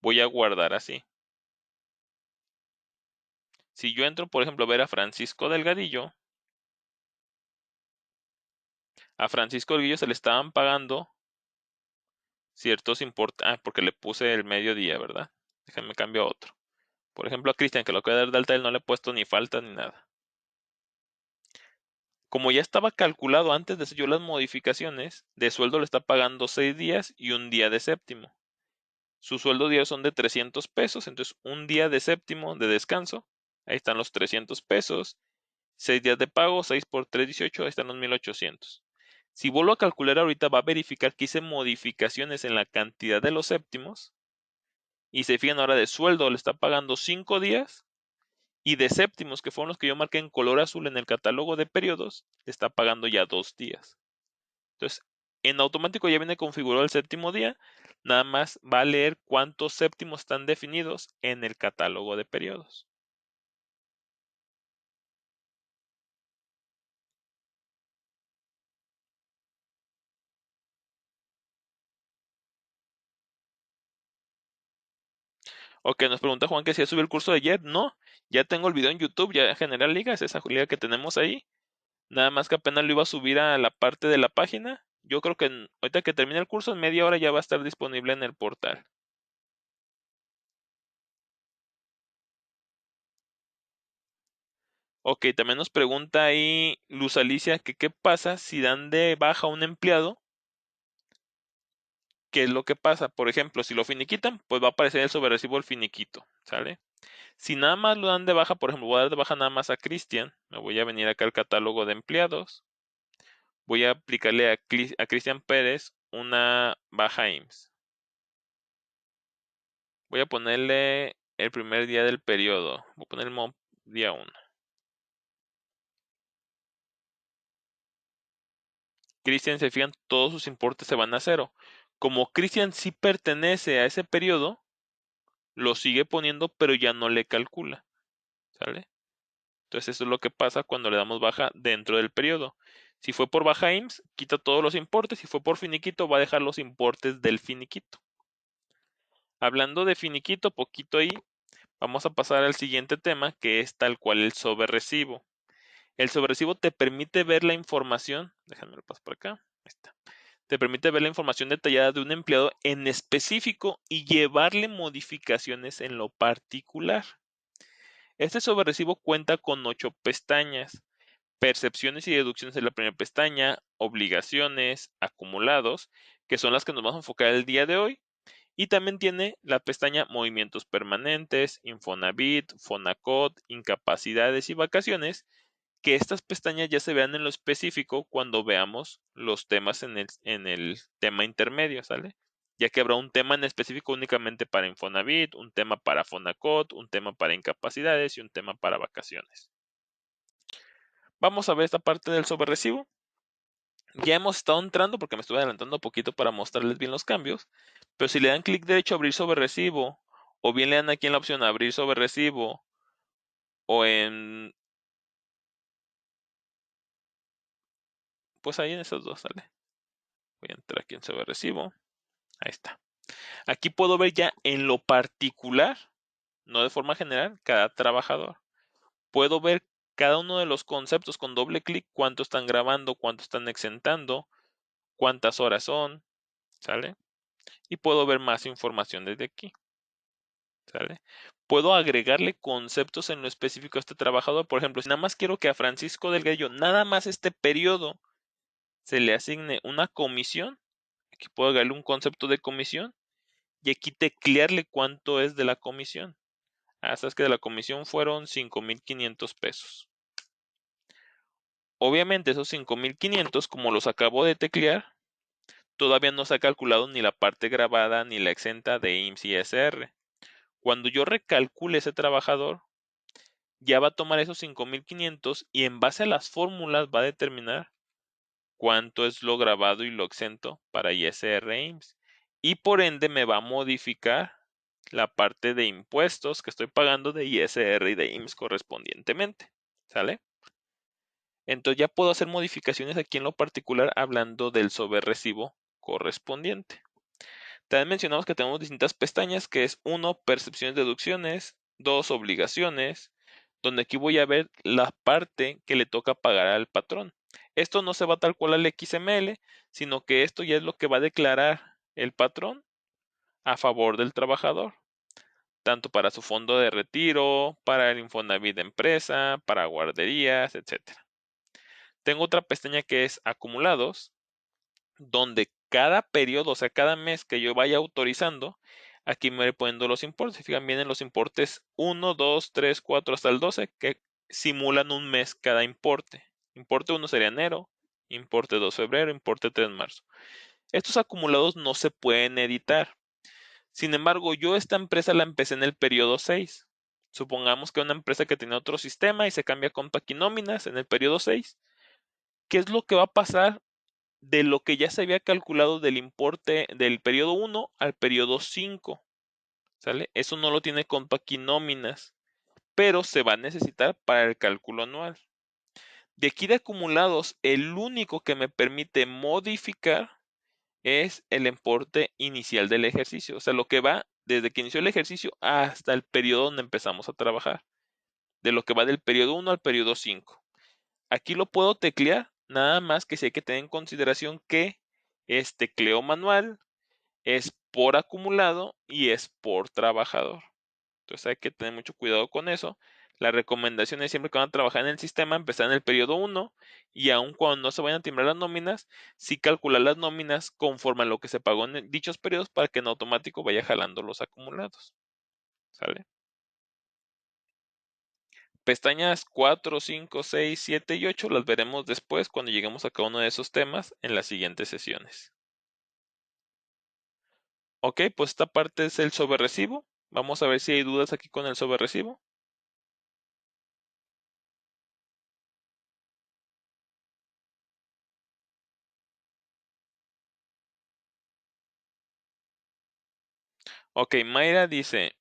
Voy a guardar así. Si yo entro, por ejemplo, a ver a Francisco Delgadillo, a Francisco Delgadillo se le estaban pagando ciertos importes. Ah, porque le puse el mediodía, ¿verdad? Déjenme cambio a otro. Por ejemplo, a Cristian, que lo voy a dar de alta, él no le he puesto ni falta ni nada. Como ya estaba calculado antes de hacer yo las modificaciones, de sueldo le está pagando 6 días y un día de séptimo. Sus sueldos diarios son de 300 pesos, entonces un día de séptimo de descanso, ahí están los 300 pesos, 6 días de pago, 6 por 3, 18, ahí están los 1,800. Si vuelvo a calcular ahorita, va a verificar que hice modificaciones en la cantidad de los séptimos, y se fijan ahora de sueldo le está pagando 5 días, y de séptimos, que fueron los que yo marqué en color azul en el catálogo de periodos, le está pagando ya 2 días. Entonces, en automático ya viene configurado el séptimo día, nada más va a leer cuántos séptimos están definidos en el catálogo de periodos. Ok, nos pregunta Juan que si ya subió el curso de Jet. No, ya tengo el video en YouTube, ya general liga, es esa liga que tenemos ahí. Nada más que apenas lo iba a subir a la parte de la página. Yo creo que ahorita que termine el curso, en media hora ya va a estar disponible en el portal. Ok, también nos pregunta ahí Luz Alicia que qué pasa si dan de baja a un empleado. ¿Qué es lo que pasa? Por ejemplo, si lo finiquitan, pues va a aparecer el sobrerecibo el finiquito, ¿sale? Si nada más lo dan de baja, por ejemplo, voy a dar de baja nada más a Cristian, me voy a venir acá al catálogo de empleados, voy a aplicarle a Cristian Pérez una baja IMSS. Voy a ponerle el primer día del periodo, voy a poner el día 1. Cristian, se fijan, todos sus importes se van a cero. Como Cristian sí pertenece a ese periodo, lo sigue poniendo, pero ya no le calcula, ¿sale? Entonces eso es lo que pasa cuando le damos baja dentro del periodo. Si fue por baja IMSS, quita todos los importes. Si fue por finiquito, va a dejar los importes del finiquito. Hablando de finiquito, poquito ahí, vamos a pasar al siguiente tema, que es tal cual el sobrerecibo. El sobrerecibo te permite ver la información, déjame lo paso por acá, ahí está. Te permite ver la información detallada de un empleado en específico y llevarle modificaciones en lo particular. Este sobrerecibo cuenta con 8 pestañas. Percepciones y deducciones en la primera pestaña, obligaciones, acumulados, que son las que nos vamos a enfocar el día de hoy. Y también tiene la pestaña movimientos permanentes, Infonavit, Fonacot, incapacidades y vacaciones, que estas pestañas ya se vean en lo específico cuando veamos los temas en el tema intermedio, ¿sale? Ya que habrá un tema en específico únicamente para Infonavit, un tema para Fonacot, un tema para incapacidades y un tema para vacaciones. Vamos a ver esta parte del sobrerecibo. Ya hemos estado entrando porque me estuve adelantando un poquito para mostrarles bien los cambios, pero si le dan clic derecho a abrir sobre recibo, o bien le dan aquí en la opción abrir sobre recibo, o en, pues ahí en esos dos, ¿sale? Voy a entrar aquí en sobre recibo, ahí está. Aquí puedo ver ya en lo particular, no de forma general, cada trabajador. Puedo ver cada uno de los conceptos con doble clic, cuánto están grabando, cuánto están exentando, cuántas horas son, ¿sale? Y puedo ver más información desde aquí. ¿Sale? Puedo agregarle conceptos en lo específico a este trabajador. Por ejemplo, si nada más quiero que a Francisco Delgadillo, nada más este periodo, se le asigne una comisión, aquí puedo agregarle un concepto de comisión y aquí teclearle cuánto es de la comisión. Sabes que de la comisión fueron 5,500 pesos. Obviamente esos 5,500, como los acabo de teclear, todavía no se ha calculado ni la parte grabada ni la exenta de IMSS y SR. Cuando yo recalcule ese trabajador, ya va a tomar esos 5,500 y en base a las fórmulas va a determinar cuánto es lo grabado y lo exento para ISR e IMSS. Y por ende me va a modificar la parte de impuestos que estoy pagando de ISR y de IMSS correspondientemente. ¿Sale? Entonces ya puedo hacer modificaciones aquí en lo particular hablando del sobrerecibo correspondiente. También mencionamos que tenemos distintas pestañas, que es 1, percepciones, deducciones, 2, obligaciones, donde aquí voy a ver la parte que le toca pagar al patrón. Esto no se va tal cual al XML, sino que esto ya es lo que va a declarar el patrón a favor del trabajador, tanto para su fondo de retiro, para el Infonavit de empresa, para guarderías, etc. Tengo otra pestaña que es acumulados, donde cada periodo, o sea, cada mes que yo vaya autorizando, aquí me voy poniendo los importes. Fijan, vienen los importes 1, 2, 3, 4 hasta el 12 que simulan un mes cada importe. Importe 1 sería enero, importe 2 febrero, importe 3 marzo. Estos acumulados no se pueden editar. Sin embargo, yo esta empresa la empecé en el periodo 6. Supongamos que una empresa que tenía otro sistema y se cambia con paquinóminas en el periodo 6. ¿Qué es lo que va a pasar de lo que ya se había calculado del importe del periodo 1 al periodo 5? ¿Sale? Eso no lo tiene con paquinóminas, pero se va a necesitar para el cálculo anual. De aquí de acumulados, el único que me permite modificar es el importe inicial del ejercicio, o sea, lo que va desde que inició el ejercicio hasta el periodo donde empezamos a trabajar, de lo que va del periodo 1 al periodo 5. Aquí lo puedo teclear, nada más que si hay que tener en consideración que es tecleo manual, es por acumulado y es por trabajador. Entonces hay que tener mucho cuidado con eso. La recomendación es siempre que van a trabajar en el sistema, empezar en el periodo 1 y aun cuando no se vayan a timbrar las nóminas, sí calcular las nóminas conforme a lo que se pagó en dichos periodos para que en automático vaya jalando los acumulados. ¿Sale? Pestañas 4, 5, 6, 7 y 8 las veremos después cuando lleguemos a cada uno de esos temas en las siguientes sesiones. Ok, pues esta parte es el sobrerecibo. Vamos a ver si hay dudas aquí con el sobrerecibo. Ok, Mayra dice,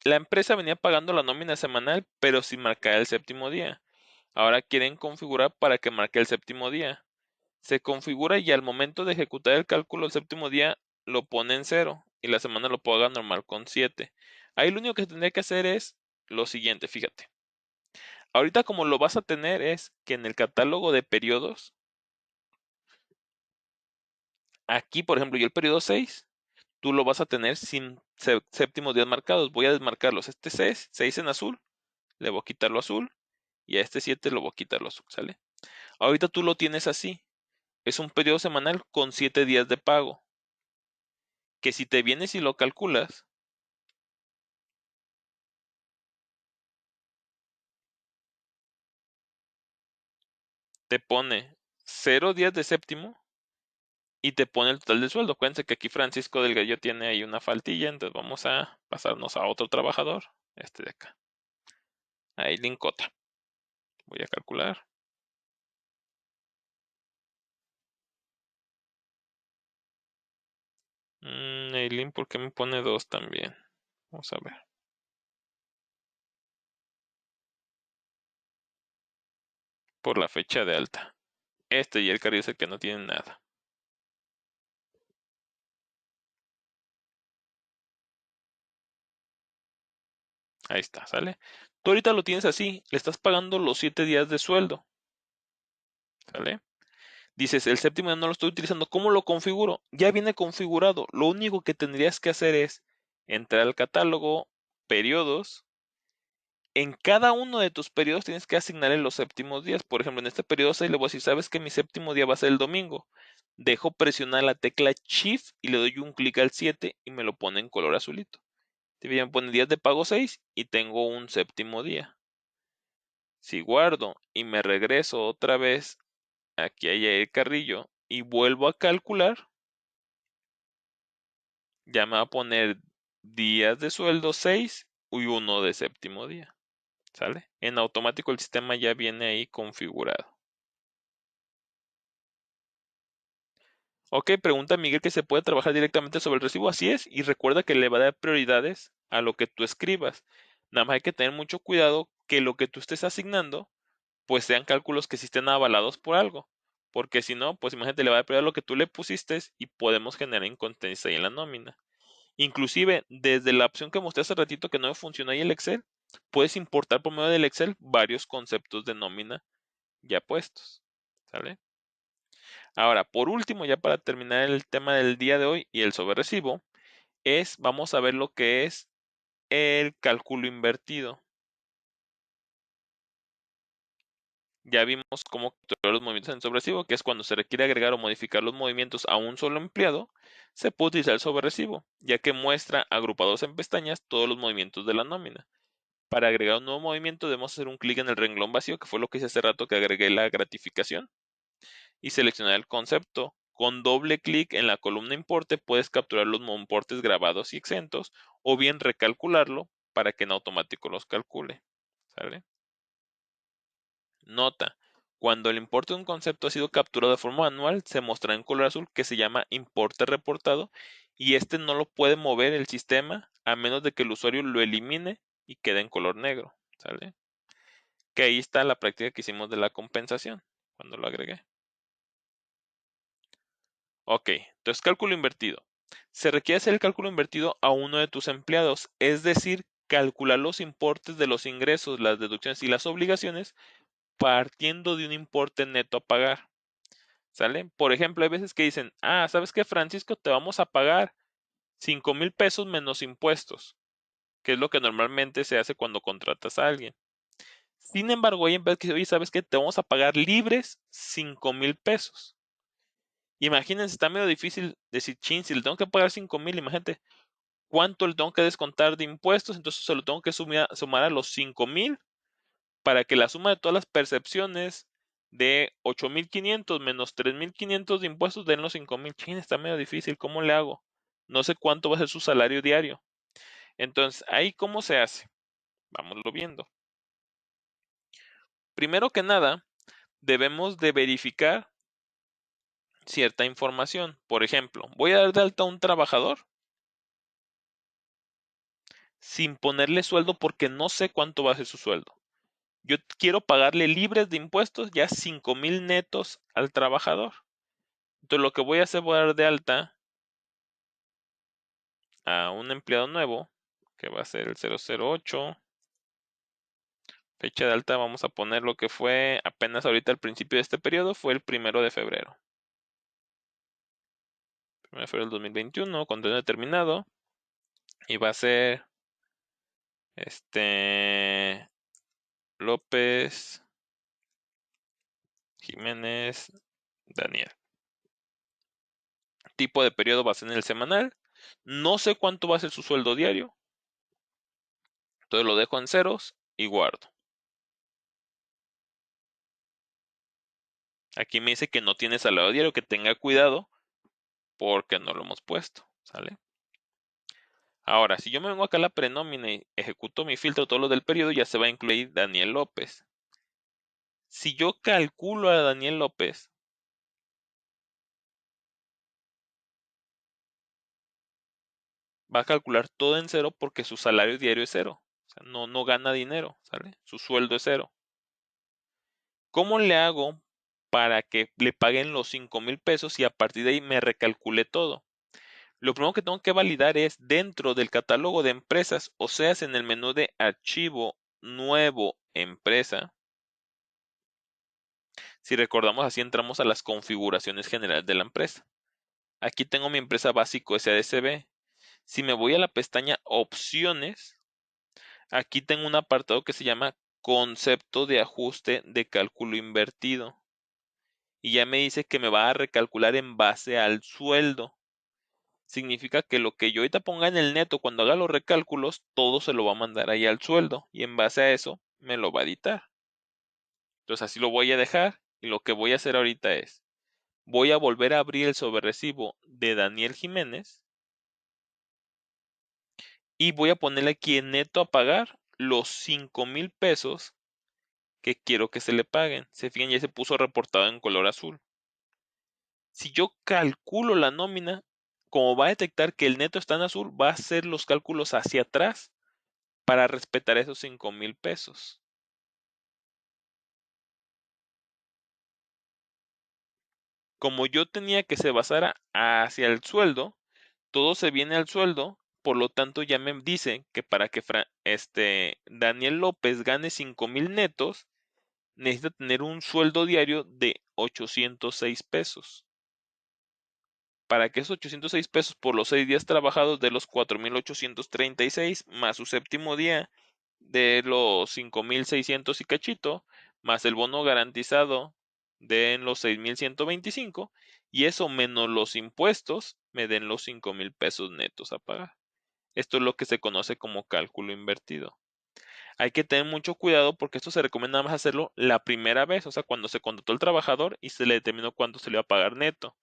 la empresa venía pagando la nómina semanal, pero sin marcar el séptimo día. Ahora quieren configurar para que marque el séptimo día. Se configura y al momento de ejecutar el cálculo el séptimo día lo pone en 0 y la semana lo paga normal con 7. Ahí lo único que tendría que hacer es lo siguiente, fíjate. Ahorita como lo vas a tener es que en el catálogo de periodos, aquí por ejemplo yo el periodo 6, tú lo vas a tener sin séptimos días marcados. Voy a desmarcarlos. Este 6 en azul, le voy a quitar lo azul y a este 7 lo voy a quitar lo azul, ¿sale? Ahorita tú lo tienes así. Es un periodo semanal con 7 días de pago. Que si te vienes y lo calculas, te pone 0 días de séptimo y te pone el total de sueldo. Acuérdense que aquí Francisco del Gallo tiene ahí una faltilla, entonces vamos a pasarnos a otro trabajador, este de acá. Ahí Lincota. Voy a calcular. Eileen, ¿por qué me pone 2 también? Vamos a ver. Por la fecha de alta. Este y el Carrillo es el que no tiene nada. Ahí está, ¿sale? Tú ahorita lo tienes así, le estás pagando los 7 días de sueldo, ¿sale? Dices, el séptimo día no lo estoy utilizando, ¿cómo lo configuro? Ya viene configurado, lo único que tendrías que hacer es entrar al catálogo, periodos, en cada uno de tus periodos tienes que asignarle los séptimos días. Por ejemplo, en este periodo 6 le voy a decir, ¿sabes que mi séptimo día va a ser el domingo? Dejo presionar la tecla Shift y le doy un clic al 7 y me lo pone en color azulito. Me pone días de pago 6 y tengo un séptimo día. Si guardo y me regreso otra vez aquí a el Carrillo y vuelvo a calcular, ya me va a poner días de sueldo 6 y uno de séptimo día. ¿Sale? En automático el sistema ya viene ahí configurado. Ok, pregunta Miguel que se puede trabajar directamente sobre el recibo. Así es, y recuerda que le va a dar prioridades a lo que tú escribas. Nada más hay que tener mucho cuidado que lo que tú estés asignando, pues sean cálculos que sí estén avalados por algo. Porque si no, pues imagínate, le va a dar prioridad a lo que tú le pusiste y podemos generar inconsistencia ahí en la nómina. Inclusive, desde la opción que mostré hace ratito que no me funcionó ahí el Excel, puedes importar por medio del Excel varios conceptos de nómina ya puestos. ¿Sale? Ahora, por último, ya para terminar el tema del día de hoy y el sobrerecibo, vamos a ver lo que es el cálculo invertido. Ya vimos cómo capturar los movimientos en sobrerecibo, que es cuando se requiere agregar o modificar los movimientos a un solo empleado, se puede utilizar el sobrerecibo, ya que muestra agrupados en pestañas todos los movimientos de la nómina. Para agregar un nuevo movimiento debemos hacer un clic en el renglón vacío, que fue lo que hice hace rato que agregué la gratificación, y seleccionar el concepto. Con doble clic en la columna importe puedes capturar los importes grabados y exentos o bien recalcularlo para que en automático los calcule. ¿Sale? Nota. Cuando el importe de un concepto ha sido capturado de forma manual, se mostrará en color azul que se llama importe reportado y este no lo puede mover el sistema a menos de que el usuario lo elimine y quede en color negro. ¿Sale? Que ahí está la práctica que hicimos de la compensación cuando lo agregué. Ok, entonces cálculo invertido. Se requiere hacer el cálculo invertido a uno de tus empleados, es decir, calcular los importes de los ingresos, las deducciones y las obligaciones partiendo de un importe neto a pagar. ¿Sale? Por ejemplo, hay veces que dicen, ¿sabes qué, Francisco? Te vamos a pagar 5,000 pesos menos impuestos. que es lo que normalmente se hace cuando contratas a alguien. Sin embargo, hay empresas que dicen, oye, ¿sabes qué? Te vamos a pagar libres 5,000 pesos. Imagínense, está medio difícil decir, chin, si le tengo que pagar 5,000, imagínate cuánto le tengo que descontar de impuestos, entonces se lo tengo que sumar a los 5,000 para que la suma de todas las percepciones de 8,500 menos 3,500 de impuestos den los 5,000. Chin, está medio difícil, ¿cómo le hago? No sé cuánto va a ser su salario diario. Entonces, ¿ahí cómo se hace? Vámonos viendo. Primero que nada, debemos de verificar cierta información. Por ejemplo, voy a dar de alta a un trabajador sin ponerle sueldo porque no sé cuánto va a ser su sueldo. Yo quiero pagarle libres de impuestos ya 5,000 netos al trabajador. Entonces lo que voy a hacer, voy a dar de alta a un empleado nuevo, que va a ser el 008. Fecha de alta, vamos a poner lo que fue apenas ahorita al principio de este periodo, fue el 1 de febrero. 1 de febrero del 2021, contenido determinado. Y va a ser López Jiménez Daniel. Tipo de periodo va a ser en el semanal. No sé cuánto va a ser su sueldo diario. Entonces lo dejo en ceros y guardo. Aquí me dice que no tiene salario diario, que tenga cuidado porque no lo hemos puesto. ¿Sale? Ahora, si yo me vengo acá a la prenómina y ejecuto mi filtro, todo lo del periodo, ya se va a incluir Daniel López. Si yo calculo a Daniel López, va a calcular todo en cero porque su salario diario es cero. O sea, no gana dinero, ¿sale? Su sueldo es cero. ¿Cómo le hago para que le paguen los 5,000 pesos y a partir de ahí me recalcule todo? Lo primero que tengo que validar es dentro del catálogo de empresas, o sea, en el menú de archivo nuevo empresa. Si recordamos, así entramos a las configuraciones generales de la empresa. Aquí tengo mi empresa básico SADCB. Si me voy a la pestaña opciones, aquí tengo un apartado que se llama concepto de ajuste de cálculo invertido. Y ya me dice que me va a recalcular en base al sueldo. Significa que lo que yo ahorita ponga en el neto cuando haga los recálculos, todo se lo va a mandar ahí al sueldo. Y en base a eso, me lo va a editar. Entonces así lo voy a dejar. Y lo que voy a hacer ahorita es, voy a volver a abrir el sobrerecibo de Daniel Jiménez. Y voy a ponerle aquí en neto a pagar los 5,000 pesos que quiero que se le paguen. Se fijan, ya se puso reportado en color azul. Si yo calculo la nómina, como va a detectar que el neto está en azul, va a hacer los cálculos hacia atrás para respetar esos 5,000 pesos. Como yo tenía que se basara hacia el sueldo, todo se viene al sueldo, por lo tanto ya me dice que para que Daniel López gane 5,000 netos, necesita tener un sueldo diario de 806 pesos. Para que esos 806 pesos por los 6 días trabajados de los 4,836 más su séptimo día de los 5,600 y cachito, más el bono garantizado de los 6,125 y eso menos los impuestos me den los 5,000 pesos netos a pagar. Esto es lo que se conoce como cálculo invertido. Hay que tener mucho cuidado porque esto se recomienda nada más hacerlo la primera vez, o sea, cuando se contrató el trabajador y se le determinó cuánto se le va a pagar neto.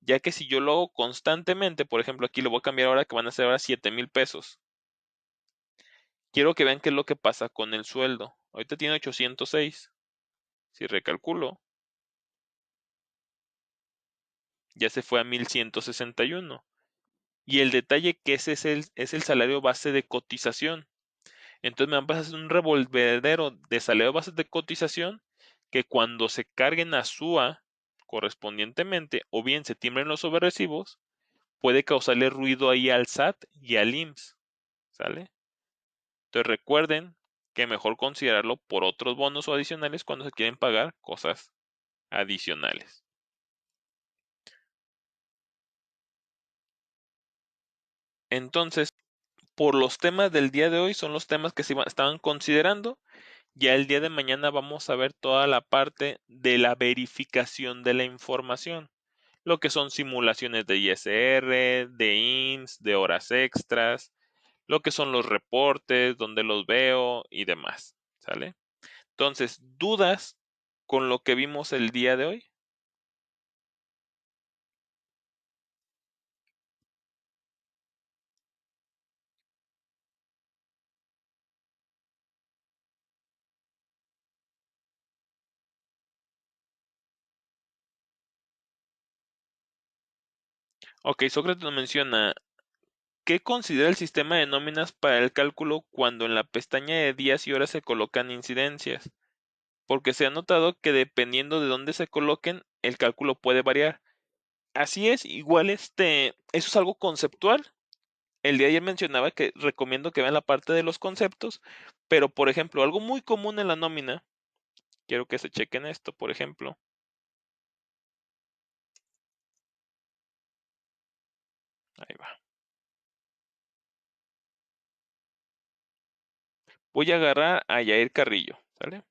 Ya que si yo lo hago constantemente, por ejemplo, aquí lo voy a cambiar ahora que van a ser ahora 7,000 pesos. Quiero que vean qué es lo que pasa con el sueldo. Ahorita tiene 806. Si recalculo, ya se fue a 1,161. Y el detalle que ese es el salario base de cotización. Entonces me van a pasar un revolvedero de salario base de cotización que cuando se carguen a SUA correspondientemente o bien se timbren los sobrerecibos, puede causarle ruido ahí al SAT y al IMSS. ¿Sale? Entonces recuerden que mejor considerarlo por otros bonos o adicionales cuando se quieren pagar cosas adicionales. Entonces, por los temas del día de hoy son los temas que estaban considerando. Ya el día de mañana vamos a ver toda la parte de la verificación de la información, lo que son simulaciones de ISR, de INS, de horas extras, lo que son los reportes, donde los veo y demás, ¿sale? Entonces, ¿dudas con lo que vimos el día de hoy? Ok, Sócrates nos menciona, ¿qué considera el sistema de nóminas para el cálculo cuando en la pestaña de días y horas se colocan incidencias? Porque se ha notado que dependiendo de dónde se coloquen, el cálculo puede variar. Así es, igual eso es algo conceptual. El día de ayer mencionaba que recomiendo que vean la parte de los conceptos, pero por ejemplo, algo muy común en la nómina, quiero que se chequen esto, por ejemplo, ahí va. Voy a agarrar a Yair Carrillo, ¿sale?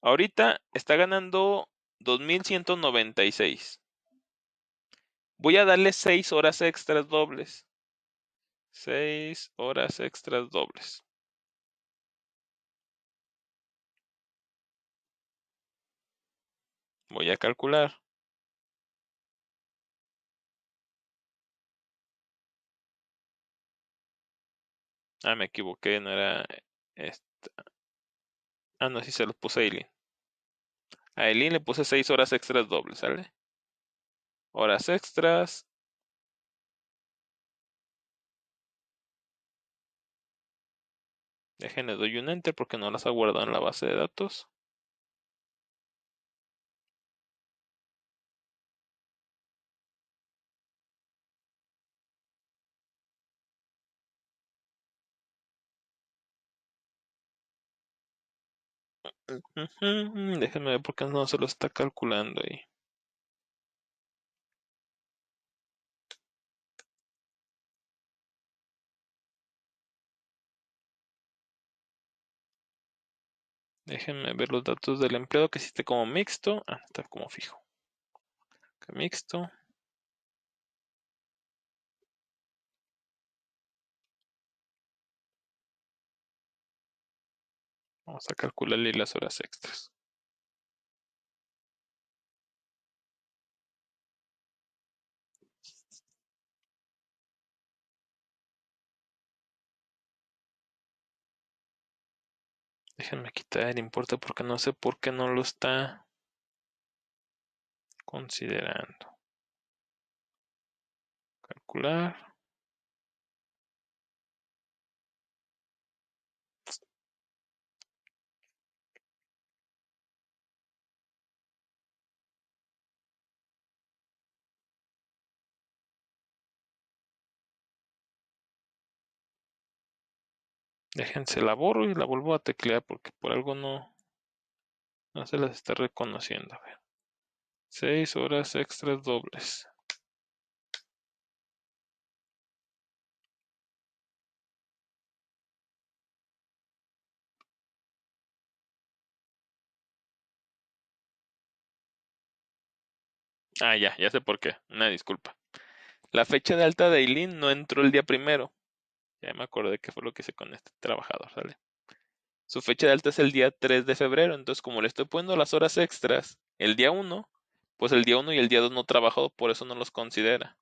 Ahorita está ganando 2,196. Voy a darle 6 horas extras dobles. 6 horas extras dobles. Voy a calcular. Ah, me equivoqué, no era esta. Ah, no, sí se los puse a Eileen. A Eileen le puse 6 horas extras dobles, ¿sale? Horas extras. Déjenle doy un enter porque no las ha guardado en la base de datos. Déjenme ver por qué no se lo está calculando ahí. Déjenme ver los datos del empleado que existe como mixto. Ah, está como fijo. Que mixto. Vamos a calcularle las horas extras. Déjenme quitar el importe porque no sé por qué no lo está considerando. Calcular. Déjense la borro y la vuelvo a teclear porque por algo no se las está reconociendo. A ver. 6 horas extras dobles. Ah, ya sé por qué. Una disculpa. La fecha de alta de Eileen no entró el día primero. Ya me acordé que fue lo que hice con este trabajador, ¿sale? Su fecha de alta es el día 3 de febrero, entonces como le estoy poniendo las horas extras el día 1, pues el día 1 y el día 2 no trabajó, por eso no los considera.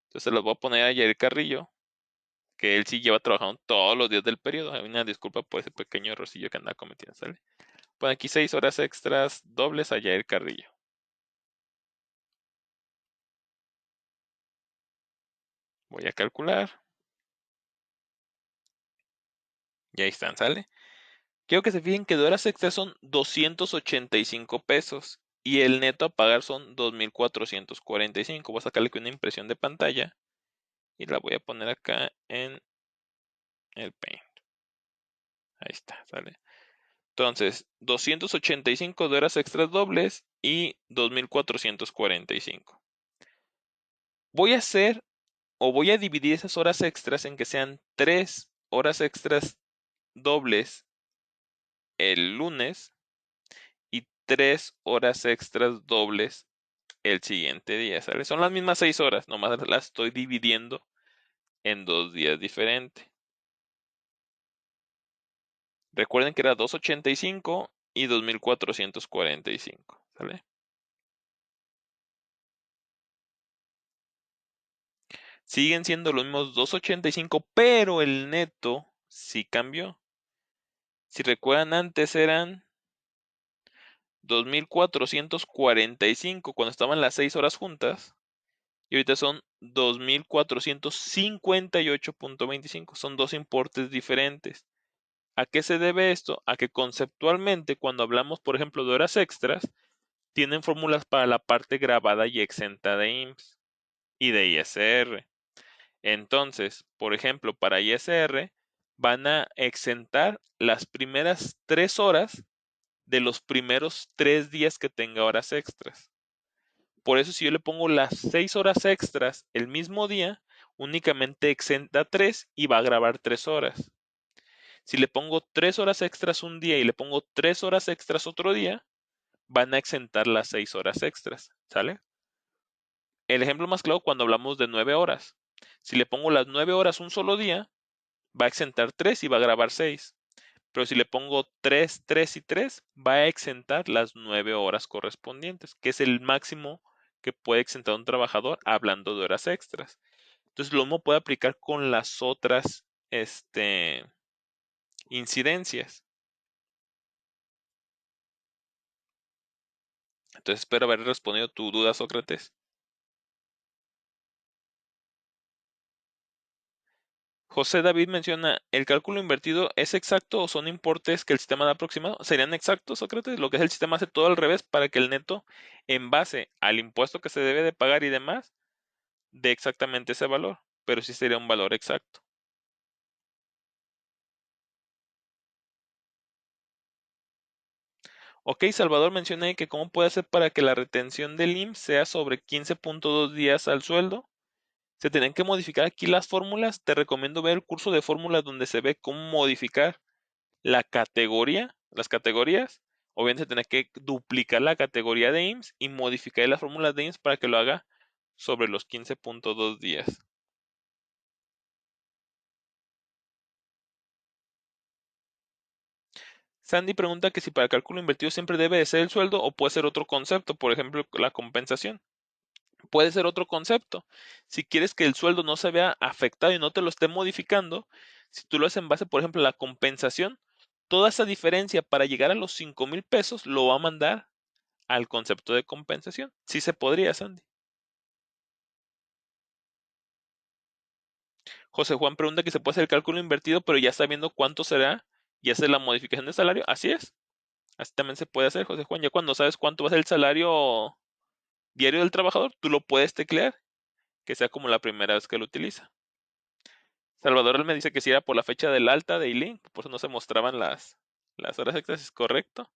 Entonces se los voy a poner a Yair Carrillo, que él sí lleva trabajando todos los días del periodo. Hay una disculpa por ese pequeño errorcillo que andaba cometiendo, ¿sale? Pon aquí 6 horas extras dobles a Yair Carrillo. Voy a calcular. Y ahí están, ¿sale? Quiero que se fijen que de horas extras son 285 pesos y el neto a pagar son 2,445. Voy a sacarle aquí una impresión de pantalla y la voy a poner acá en el Paint. Ahí está, ¿sale? Entonces, 285 de horas extras dobles y 2,445. Voy a hacer o voy a dividir esas horas extras en que sean 3 horas extras dobles el lunes y 3 horas extras dobles el siguiente día, ¿sale? Son las mismas 6 horas, nomás las estoy dividiendo en 2 días diferentes. Recuerden que era 285 y 2445, ¿sale? Siguen siendo los mismos 285, pero el neto sí cambió. Si recuerdan, antes eran 2445 cuando estaban las 6 horas juntas y ahorita son 2458.25. Son dos importes diferentes. ¿A qué se debe esto? A que conceptualmente, cuando hablamos, por ejemplo, de horas extras, tienen fórmulas para la parte grabada y exenta de IMSS y de ISR. Entonces, por ejemplo, para ISR van a exentar las primeras 3 horas de los primeros 3 días que tenga horas extras. Por eso, si yo le pongo las 6 horas extras el mismo día, únicamente exenta 3 y va a grabar 3 horas. Si le pongo 3 horas extras un día y le pongo 3 horas extras otro día, van a exentar las 6 horas extras, ¿sale? El ejemplo más claro cuando hablamos de 9 horas. Si le pongo las 9 horas un solo día, va a exentar 3 y va a grabar 6. Pero si le pongo 3, 3 y 3, va a exentar las 9 horas correspondientes, que es el máximo que puede exentar un trabajador hablando de horas extras. Entonces, lo mismo puede aplicar con las otras incidencias. Entonces, espero haber respondido tu duda, Sócrates. José David menciona, ¿el cálculo invertido es exacto o son importes que el sistema da aproximado? ¿Serían exactos, Sócrates? Lo que es el sistema hace todo al revés para que el neto, en base al impuesto que se debe de pagar y demás, dé exactamente ese valor, pero sí sería un valor exacto. Ok, Salvador menciona ahí que cómo puede hacer para que la retención del IMSS sea sobre 15.2 días al sueldo. Se tienen que modificar aquí las fórmulas. Te recomiendo ver el curso de fórmulas donde se ve cómo modificar la categoría, las categorías. Obviamente se tiene que duplicar la categoría de IMSS y modificar las fórmulas de IMSS para que lo haga sobre los 15.2 días. Sandy pregunta que si para el cálculo invertido siempre debe de ser el sueldo o puede ser otro concepto, por ejemplo, la compensación. Puede ser otro concepto. Si quieres que el sueldo no se vea afectado y no te lo esté modificando, si tú lo haces en base, por ejemplo, a la compensación, toda esa diferencia para llegar a los 5,000 pesos lo va a mandar al concepto de compensación. Sí se podría, Sandy. José Juan pregunta que se puede hacer el cálculo invertido, pero ya sabiendo cuánto será y hacer la modificación de salario. Así es. Así también se puede hacer, José Juan. Ya cuando sabes cuánto va a ser el salario diario del trabajador, tú lo puedes teclear, que sea como la primera vez que lo utiliza. Salvador él me dice que si era por la fecha del alta de Eileen, por eso no se mostraban las horas extras, es correcto.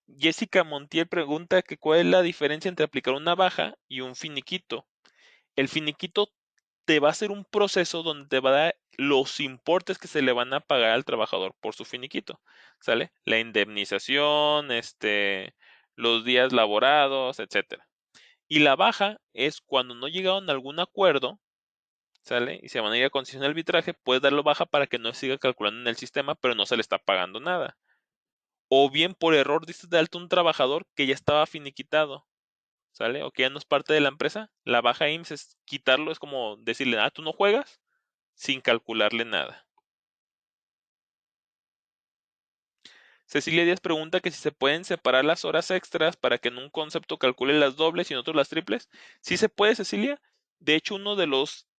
Jessica Montiel pregunta que cuál es la diferencia entre aplicar una baja y un finiquito. El finiquito te va a hacer un proceso donde te va a dar los importes que se le van a pagar al trabajador por su finiquito, ¿sale? La indemnización, los días laborados, etcétera. Y la baja es cuando no llegaron a algún acuerdo, ¿sale? Y se van a ir a concesión de arbitraje, puedes darlo baja para que no siga calculando en el sistema, pero no se le está pagando nada. O bien por error diste de alta un trabajador que ya estaba finiquitado, ¿sale? O que ya no es parte de la empresa. La baja IMSS es quitarlo, es como decirle, tú no juegas, sin calcularle nada. Cecilia Díaz pregunta que si se pueden separar las horas extras para que en un concepto calcule las dobles y en otro las triples. Sí se puede, Cecilia. De hecho,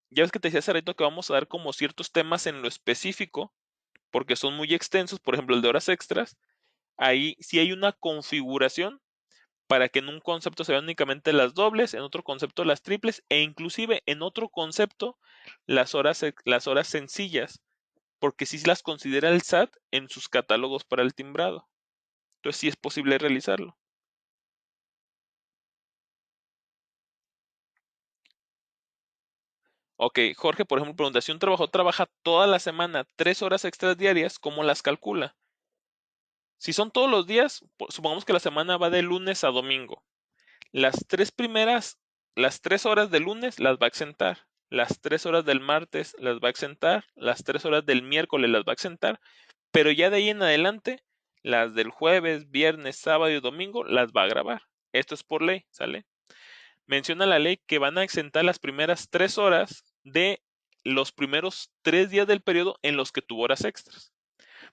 ya ves que te decía hace rato que vamos a dar como ciertos temas en lo específico, porque son muy extensos, por ejemplo, el de horas extras. Ahí sí hay una configuración para que en un concepto se vean únicamente las dobles, en otro concepto las triples e inclusive en otro concepto las horas sencillas, porque sí las considera el SAT en sus catálogos para el timbrado. Entonces sí es posible realizarlo. Ok, Jorge, por ejemplo, pregunta, si un trabajador trabaja toda la semana 3 horas extras diarias, ¿cómo las calcula? Si son todos los días, supongamos que la semana va de lunes a domingo. Las 3 horas del lunes las va a exentar. Las 3 horas del martes las va a exentar. Las 3 horas del miércoles las va a exentar. Pero ya de ahí en adelante, las del jueves, viernes, sábado y domingo las va a grabar. Esto es por ley, ¿sale? Menciona la ley que van a exentar las primeras 3 horas de los primeros 3 días del periodo en los que tuvo horas extras.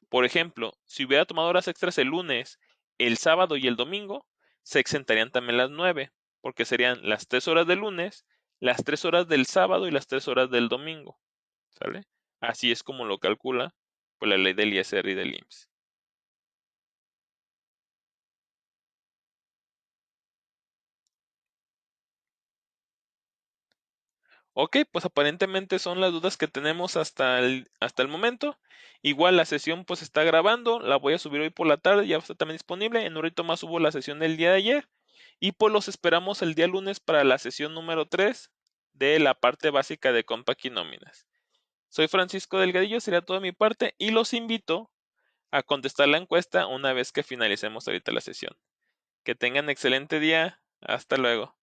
Por ejemplo, si hubiera tomado horas extras el lunes, el sábado y el domingo, se exentarían también las 9, porque serían las 3 horas del lunes, las 3 horas del sábado y las 3 horas del domingo. ¿Sale? Así es como lo calcula pues, la ley del ISR y del IMSS. Ok, pues aparentemente son las dudas que tenemos hasta el momento. Igual la sesión pues está grabando, la voy a subir hoy por la tarde, ya está también disponible. En un ratito más hubo la sesión del día de ayer. Y pues los esperamos el día lunes para la sesión número 3 de la parte básica de Compact y Nóminas. Soy Francisco Delgadillo, sería toda mi parte y los invito a contestar la encuesta una vez que finalicemos ahorita la sesión. Que tengan excelente día. Hasta luego.